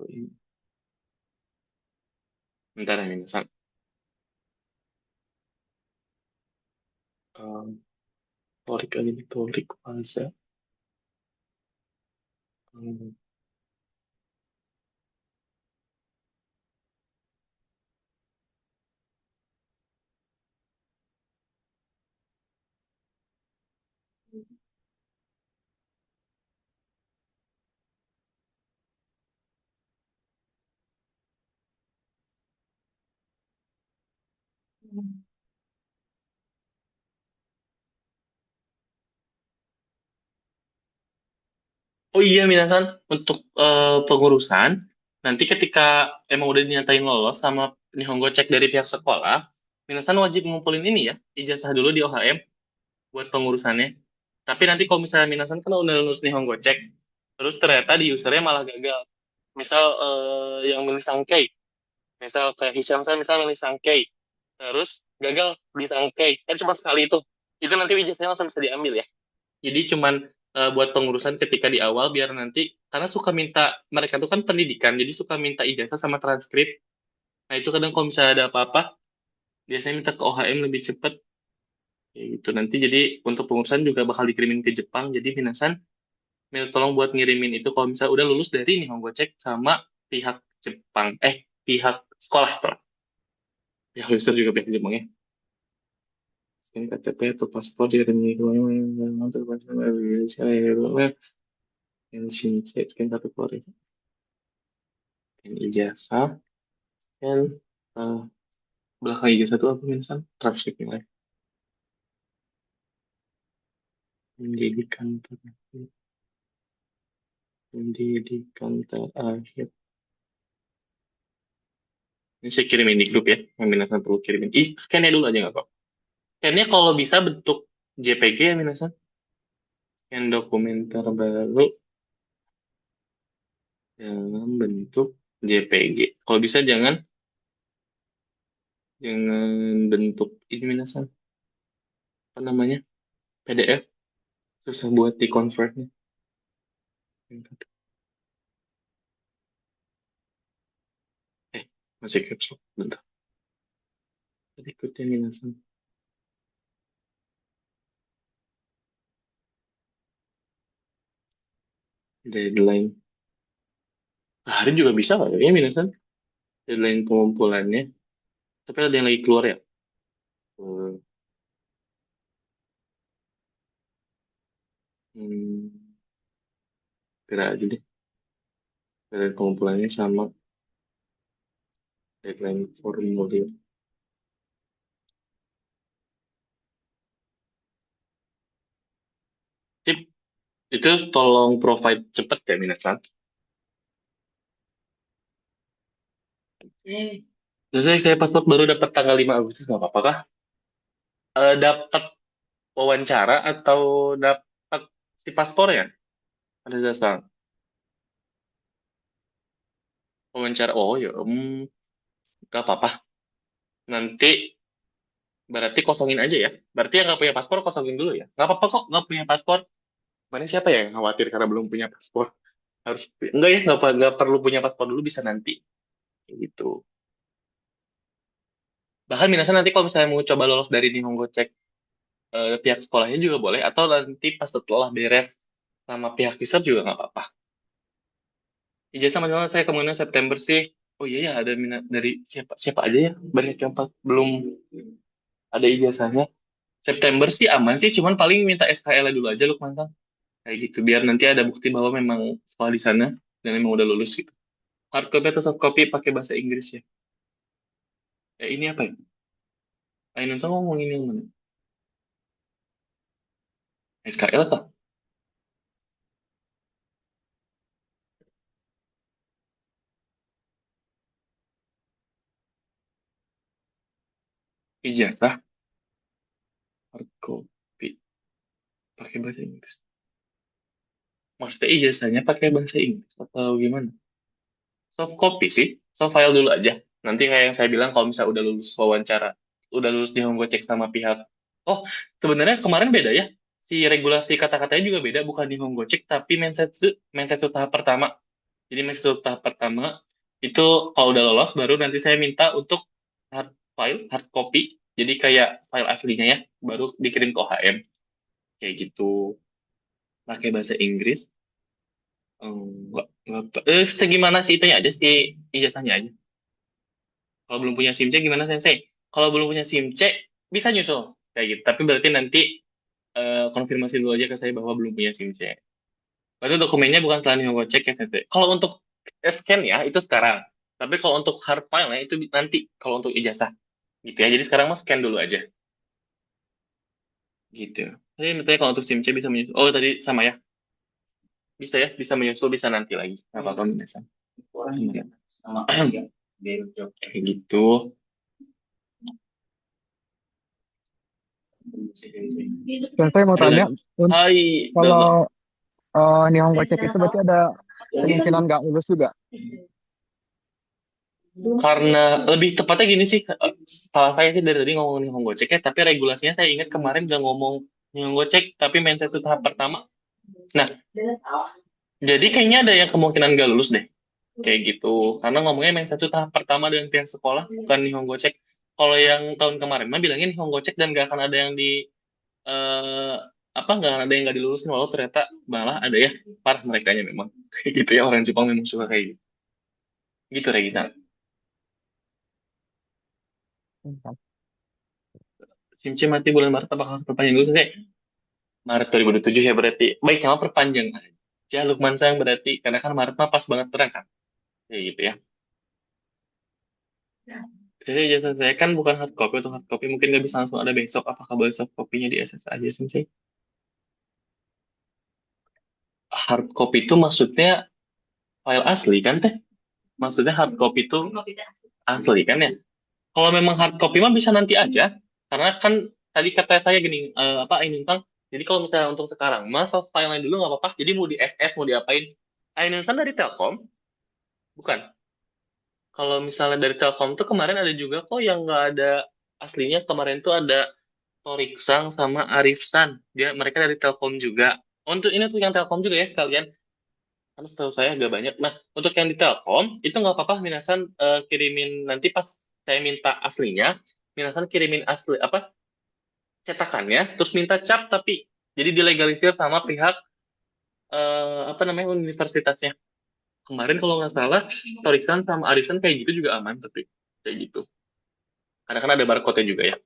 ini. Bentar ya Minasan. Um, Torik aja nih, Torik Plaza. Hmm. Oh iya, Minasan, untuk pengurusan, nanti ketika emang udah dinyatain lolos sama Nihongo cek dari pihak sekolah, Minasan wajib ngumpulin ini ya, ijazah dulu di OHM buat pengurusannya. Tapi nanti kalau misalnya Minasan kan udah lulus Nihongo cek, terus ternyata di usernya malah gagal. Misal yang milih Sankei, misal kayak Hisham saya misal milih Sankei, terus gagal di Sankei, kan cuma sekali itu. Itu nanti ijazahnya langsung bisa diambil ya. Jadi cuman buat pengurusan ketika di awal biar nanti karena suka minta mereka tuh kan pendidikan jadi suka minta ijazah sama transkrip. Nah itu kadang kalau misalnya ada apa-apa biasanya minta ke OHM lebih cepat ya gitu. Nanti jadi untuk pengurusan juga bakal dikirimin ke Jepang. Jadi Minasan minta tolong buat ngirimin itu kalau misalnya udah lulus dari Nihongo Check sama pihak Jepang. Pihak sekolah salah. Pihak user juga pihak Jepang ya. Scan KTP atau paspor di rekening yang sini scan kartu keluarga. Yang ijazah dan eh, belakang ijazah itu apa Minsan? Transkrip nilai. Pendidikan terakhir. Pendidikan terakhir. Ini saya kirimin di grup ya. Yang Minasan perlu kirimin. Scan-nya dulu aja nggak kok. Scan-nya kalau bisa bentuk JPG ya Minasan. Yang dokumen terbaru dalam bentuk JPG. Kalau bisa jangan bentuk ini Minasan. Apa namanya? PDF. Susah buat di-convert-nya. Masih caps lock. Bentar. Berikutnya Minasan. Deadline. Hari juga bisa nggak ya Minasan? Deadline pengumpulannya. Tapi ada yang lagi keluar ya? Hmm, hmm, kira aja deh. Deadline pengumpulannya sama deadline formulir. Tip, itu tolong provide cepet ya Minasan. Terus saya paspor baru dapat tanggal 5 Agustus nggak apa-apa kah? Dapat wawancara atau dapat si paspor ya? Ada jasa wawancara. Oh ya, Gak apa-apa. Nanti berarti kosongin aja ya. Berarti yang nggak punya paspor kosongin dulu ya. Nggak apa-apa kok nggak punya paspor. Mana siapa ya yang khawatir karena belum punya paspor? Harus enggak ya, nggak perlu punya paspor dulu, bisa nanti. Kayak gitu. Bahkan misalnya nanti kalau misalnya mau coba lolos dari Nihongo Check, pihak sekolahnya juga boleh, atau nanti pas setelah beres sama pihak user juga nggak apa-apa. Ijazah masalah saya kemungkinan September sih. Oh iya ya, ada minat dari siapa siapa aja ya, banyak yang belum ada ijazahnya. September sih aman sih, cuman paling minta SKL dulu aja Lukman Sang. Kayak gitu, biar nanti ada bukti bahwa memang sekolah di sana dan memang udah lulus gitu. Hard copy atau soft copy pakai bahasa Inggris ya. Ini apa ya? Ainun Sang ngomongin yang mana? SKL kah? Ijazah hard copy pakai bahasa Inggris. Maksudnya ijazahnya pakai bahasa Inggris atau gimana? Soft copy sih, soft file dulu aja. Nanti kayak yang saya bilang kalau misalnya udah lulus wawancara, udah lulus di Honggo cek sama pihak. Oh, sebenarnya kemarin beda ya. Si regulasi kata-katanya juga beda, bukan di Honggo cek tapi Mensetsu, Mensetsu tahap pertama. Jadi Mensetsu tahap pertama itu kalau udah lolos baru nanti saya minta untuk hard file, hard copy. Jadi kayak file aslinya ya, baru dikirim ke OHM. Kayak gitu. Pakai bahasa Inggris. Segimana sih itunya aja sih ijazahnya aja. Kalau belum punya SIM C gimana Sensei? Kalau belum punya SIM C bisa nyusul kayak gitu. Tapi berarti nanti konfirmasi dulu aja ke saya bahwa belum punya SIM C. Berarti dokumennya bukan setelah Nihongo cek ya Sensei. Kalau untuk scan ya itu sekarang. Tapi kalau untuk hard file-nya itu nanti kalau untuk ijazah gitu ya. Jadi sekarang mas scan dulu aja gitu. Jadi nanti kalau untuk SIM C bisa menyusul. Oh tadi sama ya. Bisa ya, bisa menyusul bisa nanti lagi. Nggak apa-apa bisa. Kayak gitu. Dan saya mau Ada tanya, lagi. Hai, Dono. kalau Nihongo Check itu berarti ada kemungkinan nggak lulus juga. Karena lebih tepatnya gini sih, salah saya sih dari tadi ngomong Nihongo Check ya, tapi regulasinya saya ingat kemarin udah ngomong Nihongo Check, tapi mindset itu tahap pertama. Nah, jadi kayaknya ada yang kemungkinan gak lulus deh, kayak gitu. Karena ngomongnya mindset itu tahap pertama dengan pihak sekolah, bukan Nihongo Check. Kalau yang tahun kemarin mah bilangin Nihongo Check dan gak akan ada yang eh, nggak akan ada yang nggak dilulusin, walau ternyata malah ada ya parah merekanya memang kayak gitu ya, orang Jepang memang suka kayak gitu. Gitu Regisa. Cincin mati bulan Maret apakah perpanjang dulu sih? Maret 2027 ya berarti. Baik, sama perpanjang aja Lukman sayang berarti. Karena kan Maret mah pas banget terang kan. Kayak gitu ya. Jadi jasa saya kan bukan hard copy atau hard copy. Mungkin nggak bisa langsung ada besok. Apakah boleh soft copy-nya di SS aja sih? Hard copy itu maksudnya file asli kan teh? Maksudnya hard copy itu asli kan ya? Kalau memang hard copy mah bisa nanti aja. Karena kan tadi kata saya gini, ini tentang, jadi kalau misalnya untuk sekarang, mah soft file-nya dulu nggak apa-apa. Jadi mau di SS, mau diapain. Ainunsan dari Telkom, bukan? Kalau misalnya dari Telkom tuh kemarin ada juga kok yang nggak ada aslinya. Kemarin tuh ada Torixang sama Arifsan. Mereka dari Telkom juga. Untuk ini tuh yang Telkom juga ya sekalian. Karena setahu saya agak banyak. Nah, untuk yang di Telkom, itu nggak apa-apa Minasan kirimin nanti pas saya minta aslinya. Minasan kirimin asli, cetakannya, terus minta cap tapi. Jadi dilegalisir sama pihak, universitasnya. Kemarin kalau nggak salah, Torixan sama Arifsan kayak gitu juga aman, tapi kayak gitu. Karena kan ada barcode-nya juga ya.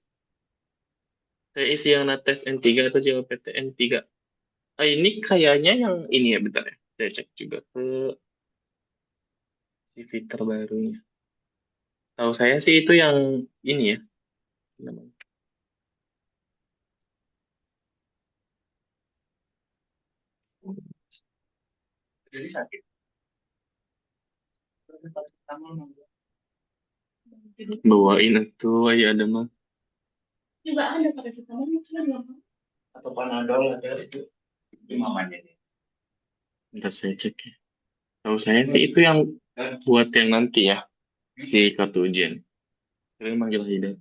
Saya isi yang Nates N3 atau JLPT N3. Ini kayaknya yang ini ya, bentar ya. Saya cek juga ke CV terbarunya. Tahu saya sih itu yang ini ya. Namanya. Jadi sakit. Bawain tuh, ya ada mah. Juga ada paracetamol cuma nggak mau. Atau Panadol ada itu mamanya. Bentar saya cek ya. Tahu saya sih itu yang buat yang nanti ya, si kartu ujian. Kalian manggil Haida.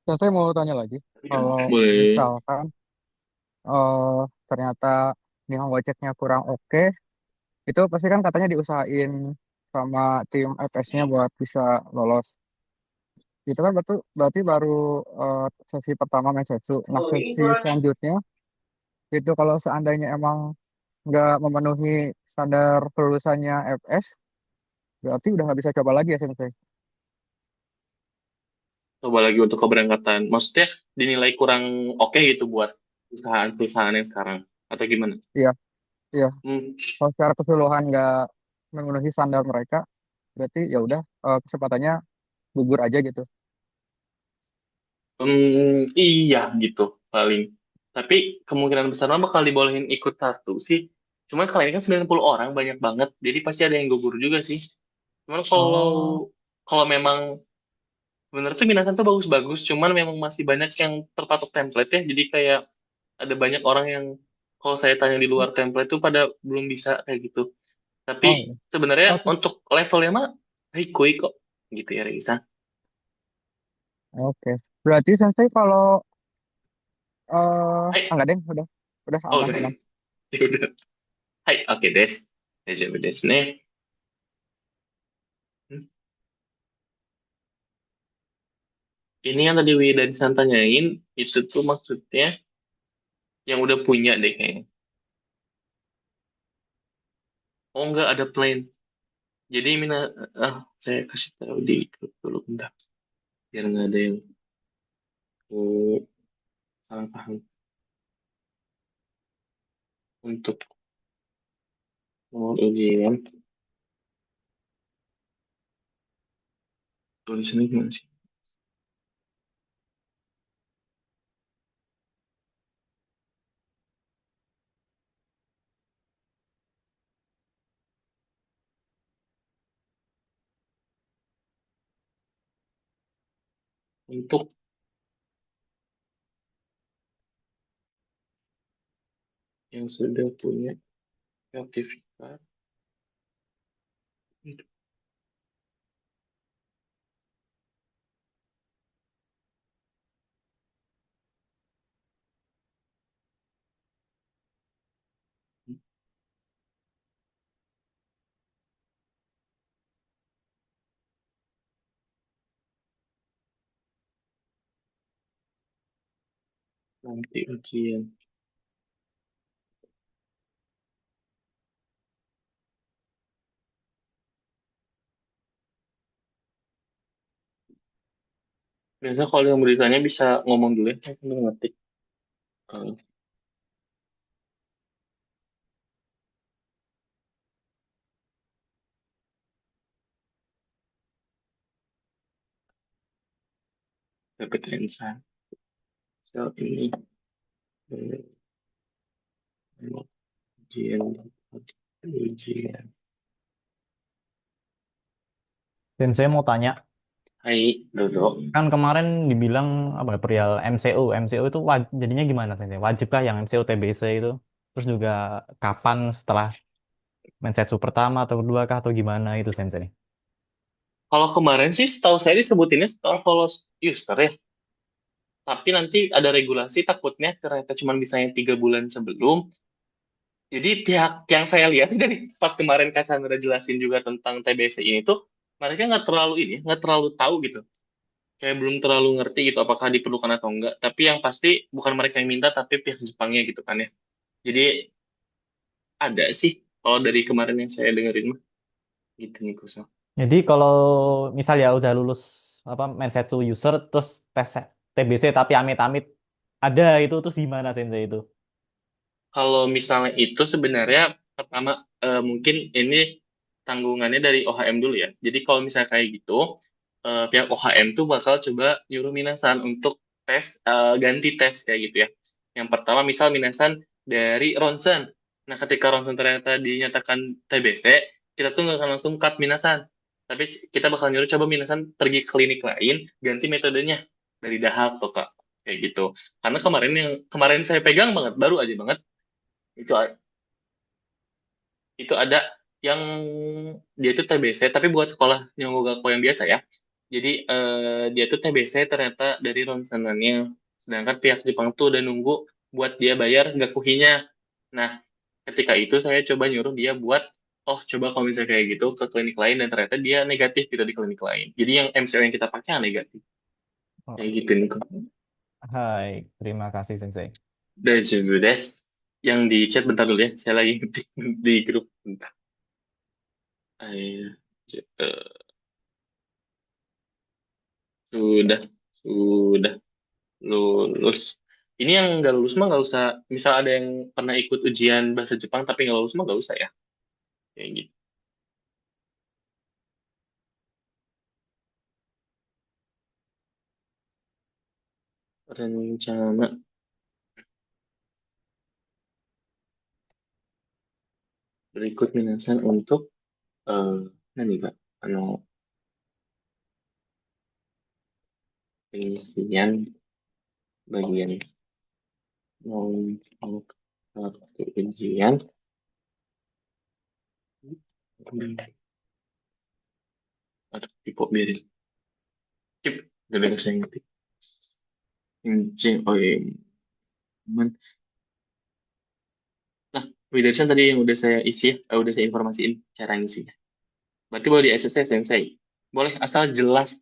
Dan saya mau tanya lagi, kalau Boleh. misalkan ternyata Nihongo Check-nya kurang oke, itu pasti kan katanya diusahain sama tim FS-nya buat bisa lolos. Itu kan berarti baru sesi pertama Mensetsu. Nah, sesi selanjutnya itu kalau seandainya emang nggak memenuhi standar kelulusannya FS, berarti udah nggak bisa coba lagi ya Sensei. Coba lagi untuk keberangkatan. Maksudnya dinilai kurang oke gitu buat perusahaan-perusahaan yang sekarang. Atau gimana? Iya, iya. Hmm, Kalau secara keseluruhan nggak memenuhi standar mereka, berarti ya udah kesempatannya gugur aja gitu. iya gitu paling. Tapi kemungkinan besar mah bakal dibolehin ikut satu sih. Cuman kali ini kan 90 orang banyak banget. Jadi pasti ada yang gugur juga sih. Cuman kalau Oh, kalau memang bener tuh Minasan tuh bagus-bagus. Cuman memang masih banyak yang terpatok template ya. Jadi kayak ada banyak orang yang kalau saya tanya di luar template tuh pada belum bisa kayak gitu. Tapi oh, iya. sebenarnya Oke, untuk levelnya mah hikui kok gitu ya Reza. oke. Berarti Sensei kalau Hai, enggak deh, udah oh aman, udah, aman. ya udah. Hai, oke des. Daijoubu desu ne. Hmm. Ini yang tadi Wida tanyain itu tuh maksudnya yang udah punya deh kayaknya. Oh enggak ada plan. Jadi saya kasih tahu di grup dulu bentar biar nggak ada yang salah paham untuk nomor ujian tulisannya gimana sih? Untuk yang sudah punya sertifikat itu nanti ujian. Biasa kalau yang beritanya bisa ngomong dulu ya, saya sambil ngetik. Eh, kompetensi sel ini eh, ujian ujian. Dan saya mau tanya, Hai, Dozo. kan kemarin dibilang apa ya, perihal MCU, MCU itu jadinya gimana sih? Wajibkah yang MCU TBC itu? Terus juga kapan setelah Mensetsu pertama atau kedua kah atau gimana itu Sensei? Kalau kemarin sih setahu saya disebutinnya setelah follow user ya. Tapi nanti ada regulasi takutnya ternyata cuma bisanya 3 bulan sebelum. Jadi pihak yang saya lihat dari pas kemarin Cassandra jelasin juga tentang TBC ini tuh mereka nggak terlalu ini, nggak terlalu tahu gitu. Kayak belum terlalu ngerti gitu apakah diperlukan atau enggak. Tapi yang pasti bukan mereka yang minta tapi pihak Jepangnya gitu kan ya. Jadi ada sih kalau dari kemarin yang saya dengerin mah gitu nih Kusal. Jadi kalau misal ya udah lulus apa Mensetsu user terus tes TBC tapi amit-amit ada itu terus gimana Sensei itu? Kalau misalnya itu sebenarnya pertama mungkin ini tanggungannya dari OHM dulu ya. Jadi kalau misalnya kayak gitu, pihak OHM tuh bakal coba nyuruh Minasan untuk tes ganti tes kayak gitu ya. Yang pertama misal Minasan dari ronsen. Nah ketika ronsen ternyata dinyatakan TBC, kita tuh nggak akan langsung cut Minasan. Tapi kita bakal nyuruh coba Minasan pergi ke klinik lain, ganti metodenya dari dahak atau kak kayak gitu. Karena kemarin saya pegang banget, baru aja banget itu ada yang dia tuh TBC tapi buat sekolah Nihongo Gakko yang biasa ya. Jadi dia tuh TBC ternyata dari ronsenannya. Sedangkan pihak Jepang tuh udah nunggu buat dia bayar gakuhinya. Nah, ketika itu saya coba nyuruh dia buat, oh coba kalau misalnya kayak gitu ke klinik lain dan ternyata dia negatif gitu di klinik lain. Jadi yang MCO yang kita pakai yang negatif. Oh, Kayak gitu nih kok. hai, terima kasih Sensei. Dan des. Yang di chat bentar dulu ya. Saya lagi ngetik di grup bentar. Ayo, sudah, sudah lulus. Ini yang nggak lulus mah nggak usah. Misal ada yang pernah ikut ujian bahasa Jepang tapi nggak lulus mah nggak usah ya. Kayak gitu. Rencana berikut minasan untuk ini Pak, anu pengisian bagian untuk satu ujian. Aduh, tipe biarin. Cip, udah beres saya ngetik. Oh iya. Aman. Nah, Widarsan tadi yang udah saya isi ya, udah saya informasiin cara ngisinya. Berarti boleh di SSC Sensei. Boleh asal jelas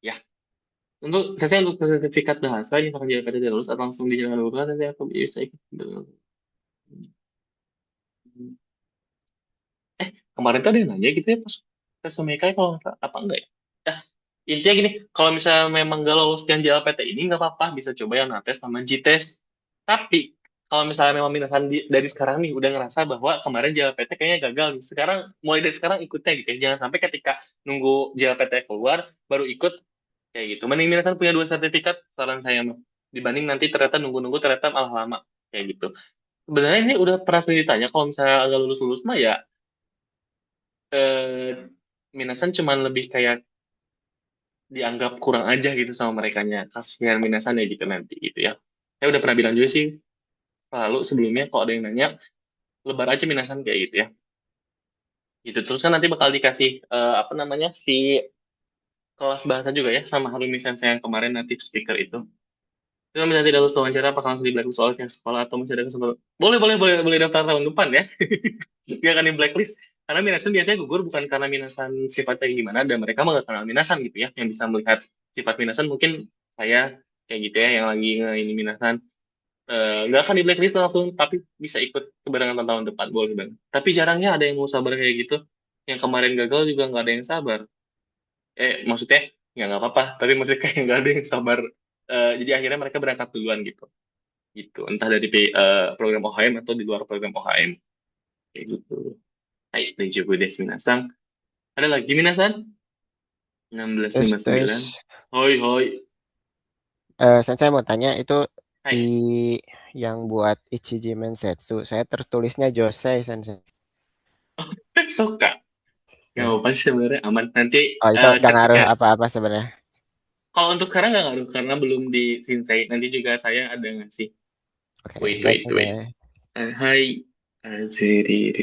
ya. Untuk saya untuk sertifikat bahasa misalkan JLPT tidak lulus atau langsung dijalankan urutan nanti aku bisa ikut. Kemarin tuh ada yang nanya gitu ya pas tes Semekai kalau nggak salah, apa enggak ya? Nah, intinya gini, kalau misalnya memang nggak lolos yang JLPT ini nggak apa-apa, bisa coba yang NATES sama JITES. Tapi kalau misalnya memang minasan dari sekarang nih udah ngerasa bahwa kemarin JLPT kayaknya gagal nih, sekarang mulai dari sekarang ikutnya gitu ya. Jangan sampai ketika nunggu JLPT keluar baru ikut kayak gitu. Mending minasan punya dua sertifikat, saran saya mah. Dibanding nanti ternyata nunggu-nunggu ternyata malah lama kayak gitu. Sebenarnya ini udah pernah sering ditanya kalau misalnya agak lulus-lulus mah ya eh, Minasan cuman lebih kayak dianggap kurang aja gitu sama merekanya. Kasihan Minasan ya gitu nanti gitu ya. Saya udah pernah bilang juga sih lalu sebelumnya kalau ada yang nanya lebar aja Minasan kayak gitu ya. Gitu terus kan nanti bakal dikasih apa namanya si kelas bahasa juga ya sama Harumi Sensei yang kemarin native speaker itu. Kalau misalnya tidak lulus wawancara apakah langsung di blacklist soal pihak sekolah atau masih ada kesempatan? Boleh, boleh, boleh, boleh daftar tahun depan ya. Dia akan di blacklist. Karena minasan biasanya gugur bukan karena minasan sifatnya yang gimana, dan mereka nggak kenal minasan gitu ya. Yang bisa melihat sifat minasan mungkin saya kayak gitu ya, yang lagi ini minasan. Nggak akan di blacklist langsung, tapi bisa ikut keberangkatan tahun depan, boleh banget. Tapi jarangnya ada yang mau sabar kayak gitu. Yang kemarin gagal juga nggak ada yang sabar. Maksudnya, ya nggak apa-apa, tapi maksudnya kayak nggak ada yang sabar. Jadi akhirnya mereka berangkat duluan gitu entah dari program OHM atau di luar program OHM kayak gitu. Hai, Dejo Budes Minasang. Ada lagi Minasan? Tes 1659. tes. Hoi, hoi. Saya mau tanya itu di Hai. yang buat Ichiji Mensetsu, saya tertulisnya Josei Sensei. Suka. Nggak Ya. apa-apa sih sebenarnya aman. Nanti Oh itu gak ngaruh ketika apa-apa sebenarnya. kalau untuk sekarang nggak ngaruh karena belum di Shinsei. Nanti juga saya ada ngasih. Oke, Wait, baik wait, wait. Sensei. Hai. Jiri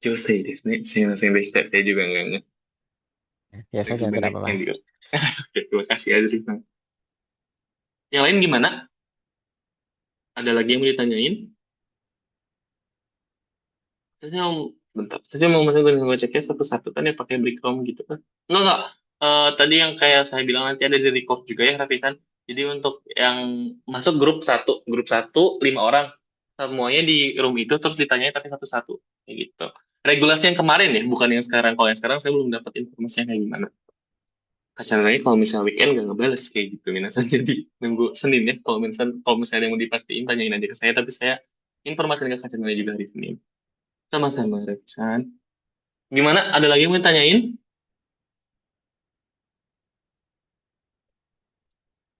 Josei desu ne. Sumimasen deshita. Saya juga nggak ngerti. Ya Lagi Sensei tidak banyak apa-apa. yang di. Oke, terima kasih Azri. Yang lain gimana? Ada lagi yang mau ditanyain? Saya mau bentar. Saya mau ngeceknya satu-satu kan ya pakai break room gitu kan. Enggak. Tadi yang kayak saya bilang nanti ada di record juga ya Rafisan. Jadi untuk yang masuk grup satu 5 orang semuanya di room itu terus ditanyai tapi satu-satu kayak gitu. Regulasi yang kemarin ya, bukan yang sekarang. Kalau yang sekarang saya belum dapat informasinya kayak gimana. Kasarnya kalau misalnya weekend gak ngebales kayak gitu minasan jadi nunggu Senin ya. Kalau misalnya ada yang mau dipastiin tanyain aja ke saya tapi saya informasinya ke Kasarnya juga hari Senin. Sama-sama Rafisan. Gimana? Ada lagi yang mau tanyain?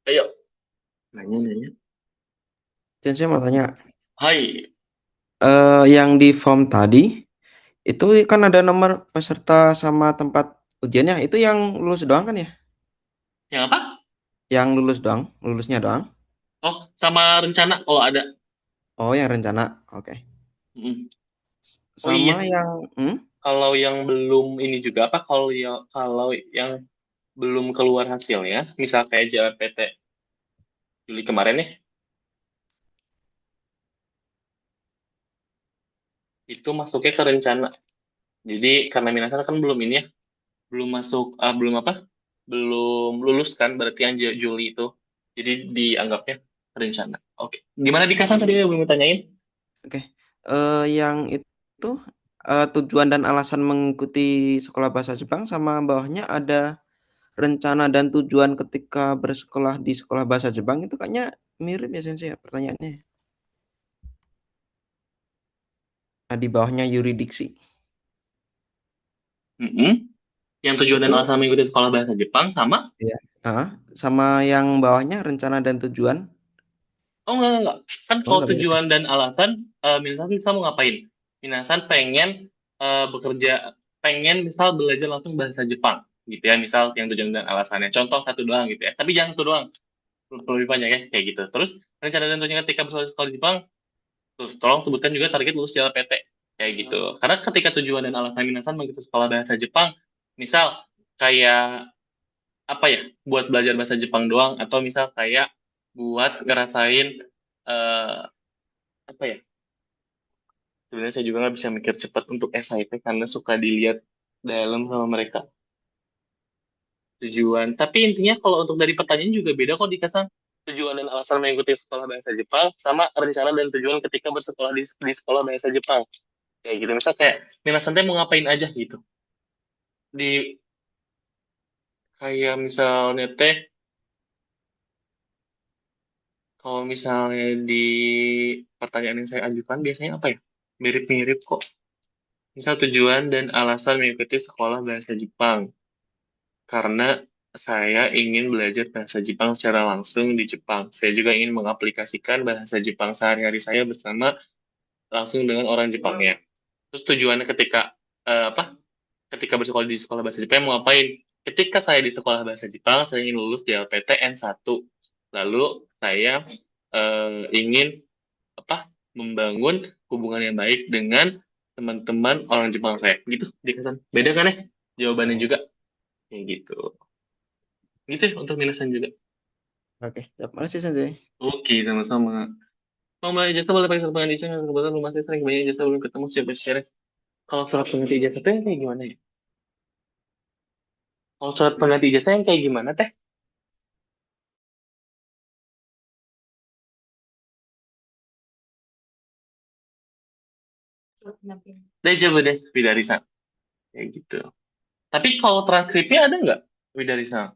Ayo, nanya. Dan saya mau tanya, Hai, yang di form tadi itu kan ada nomor peserta sama tempat ujiannya. Itu yang lulus doang kan ya? yang apa? Yang lulus doang, lulusnya doang. Oh, sama rencana kalau ada. Oh, yang rencana. Oke. Mm. Oh iya, Sama yang kalau yang belum ini juga apa? Kalau yang belum keluar hasilnya, misal kayak JLPT Juli kemarin ya, itu masuknya ke rencana. Jadi karena Minasan kan belum ini ya, belum masuk, belum apa? Belum lulus kan, berarti yang Juli itu. Jadi dianggapnya rencana. Oke. Gimana di Kasan tadi belum tanyain? oke. Yang itu tujuan dan alasan mengikuti sekolah bahasa Jepang, sama bawahnya ada rencana dan tujuan ketika bersekolah di sekolah bahasa Jepang, itu kayaknya mirip ya Sensei ya pertanyaannya. Nah, di bawahnya yuridiksi. Mm-mm. Yang tujuan dan Itu alasan mengikuti sekolah bahasa Jepang sama? ya. Sama yang bawahnya rencana dan tujuan. Oh enggak. Kan Oh, kalau nggak mirip ya? tujuan dan alasan, Minasan mau ngapain? Minasan pengen bekerja, pengen misal belajar langsung bahasa Jepang, gitu ya. Misal yang tujuan dan alasannya. Contoh satu doang gitu ya. Tapi jangan satu doang. Lebih banyak ya, kayak gitu. Terus rencana dan tujuan ketika bersekolah di sekolah di Jepang, terus tolong sebutkan juga target lulus JLPT. Kayak gitu. Karena ketika tujuan dan alasan Minasan mengikuti sekolah bahasa Jepang, misal kayak apa ya, buat belajar bahasa Jepang doang, atau misal kayak buat ngerasain eh apa ya, sebenarnya saya juga nggak bisa mikir cepat untuk SIP karena suka dilihat dalam sama mereka tujuan. Tapi intinya kalau untuk dari pertanyaan juga beda kok dikasih tujuan dan alasan mengikuti sekolah bahasa Jepang sama rencana dan tujuan ketika bersekolah di sekolah bahasa Jepang. Kayak gitu. Misal kayak Minasan teh mau ngapain aja gitu. Di kayak misalnya teh, kalau misalnya di pertanyaan yang saya ajukan biasanya apa ya? Mirip-mirip kok. Misal tujuan dan alasan mengikuti sekolah bahasa Jepang. Karena saya ingin belajar bahasa Jepang secara langsung di Jepang. Saya juga ingin mengaplikasikan bahasa Jepang sehari-hari saya bersama langsung dengan orang Jepangnya. Terus tujuannya ketika apa? Ketika bersekolah di sekolah bahasa Jepang mau ngapain? Ketika saya di sekolah bahasa Jepang, saya ingin lulus di LPT N1. Lalu saya ingin apa? Membangun hubungan yang baik dengan teman-teman orang Jepang saya. Gitu, dikatakan. Beda kan ya? Jawabannya juga kayak gitu. Gitu ya untuk Minasan juga. Oke, terima kasih Sensei. Oke, sama-sama. Mau mbak ijazah boleh pakai surat pengganti ijazah, kebetulan rumah saya sering banyak ijazah belum ketemu siapa share. Kalau surat pengganti ijazah itu yang kayak gimana ya? Kalau surat pengganti ijazah yang kayak gimana teh? Deja Bedes Widarisa. Kayak gitu. Tapi kalau transkripnya ada nggak Widarisa?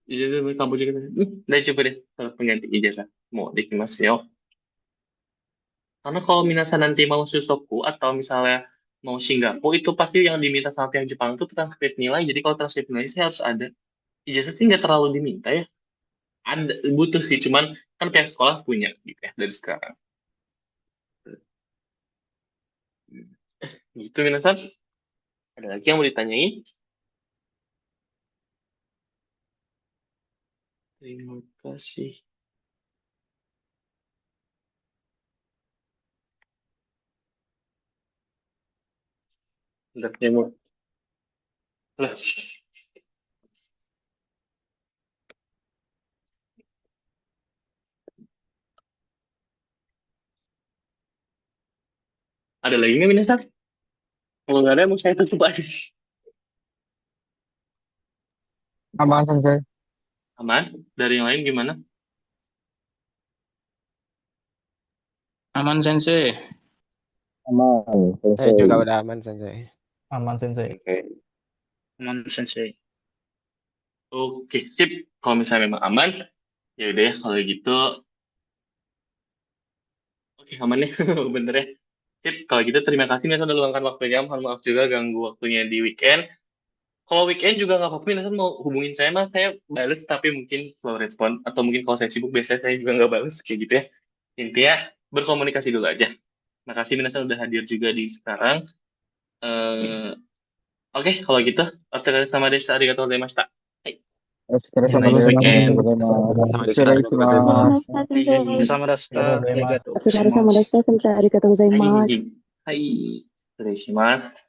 Ijazah dari kampus juga. Deja Bedes surat pengganti ijazah. Mau dikimas ya. Karena kalau minasan nanti mau Susoku atau misalnya mau Shingaku, itu pasti yang diminta sama pihak Jepang itu transkrip nilai. Jadi kalau transkrip nilai sih harus ada. Ijazah sih nggak terlalu diminta ya. Ada, butuh sih, cuman kan pihak sekolah punya gitu ya dari sekarang. Gitu minasan. Ada lagi yang mau ditanyain? Terima kasih. Udah mau. Lah, ada lagi nggak minasan? Kalau nggak ada, mau saya tutup aja. Aman Sensei. Aman? Dari yang lain gimana? Aman Sensei. Aman, Saya juga Sensei. udah aman Sensei. Aman Sensei. Oke. Aman Sensei. Oke, sip. Kalau misalnya memang aman, ya udah ya kalau gitu. Oke, aman ya. Bener ya. Sip, kalau gitu terima kasih nih udah luangkan waktunya. Mohon maaf juga ganggu waktunya di weekend. Kalau weekend juga nggak apa-apa, Nathan mau hubungin saya mas, saya bales tapi mungkin slow respon atau mungkin kalau saya sibuk biasanya saya juga nggak bales kayak gitu ya. Intinya berkomunikasi dulu aja. Makasih Minasan udah hadir juga di sekarang. Eh, Oke, kalau gitu, otsukare sama deshita, arigatou gozaimashita. Hai. お疲れ Have a 様 nice です。あり weekend. がとうございます。sama 失礼 desu. し Arigatou ま gozaimasu. す。お疲れ様でした。ありがとうございます。ありがとうごお疲れ様でざいます。した。先生、ありがとうございはい、ます。はい、失礼します。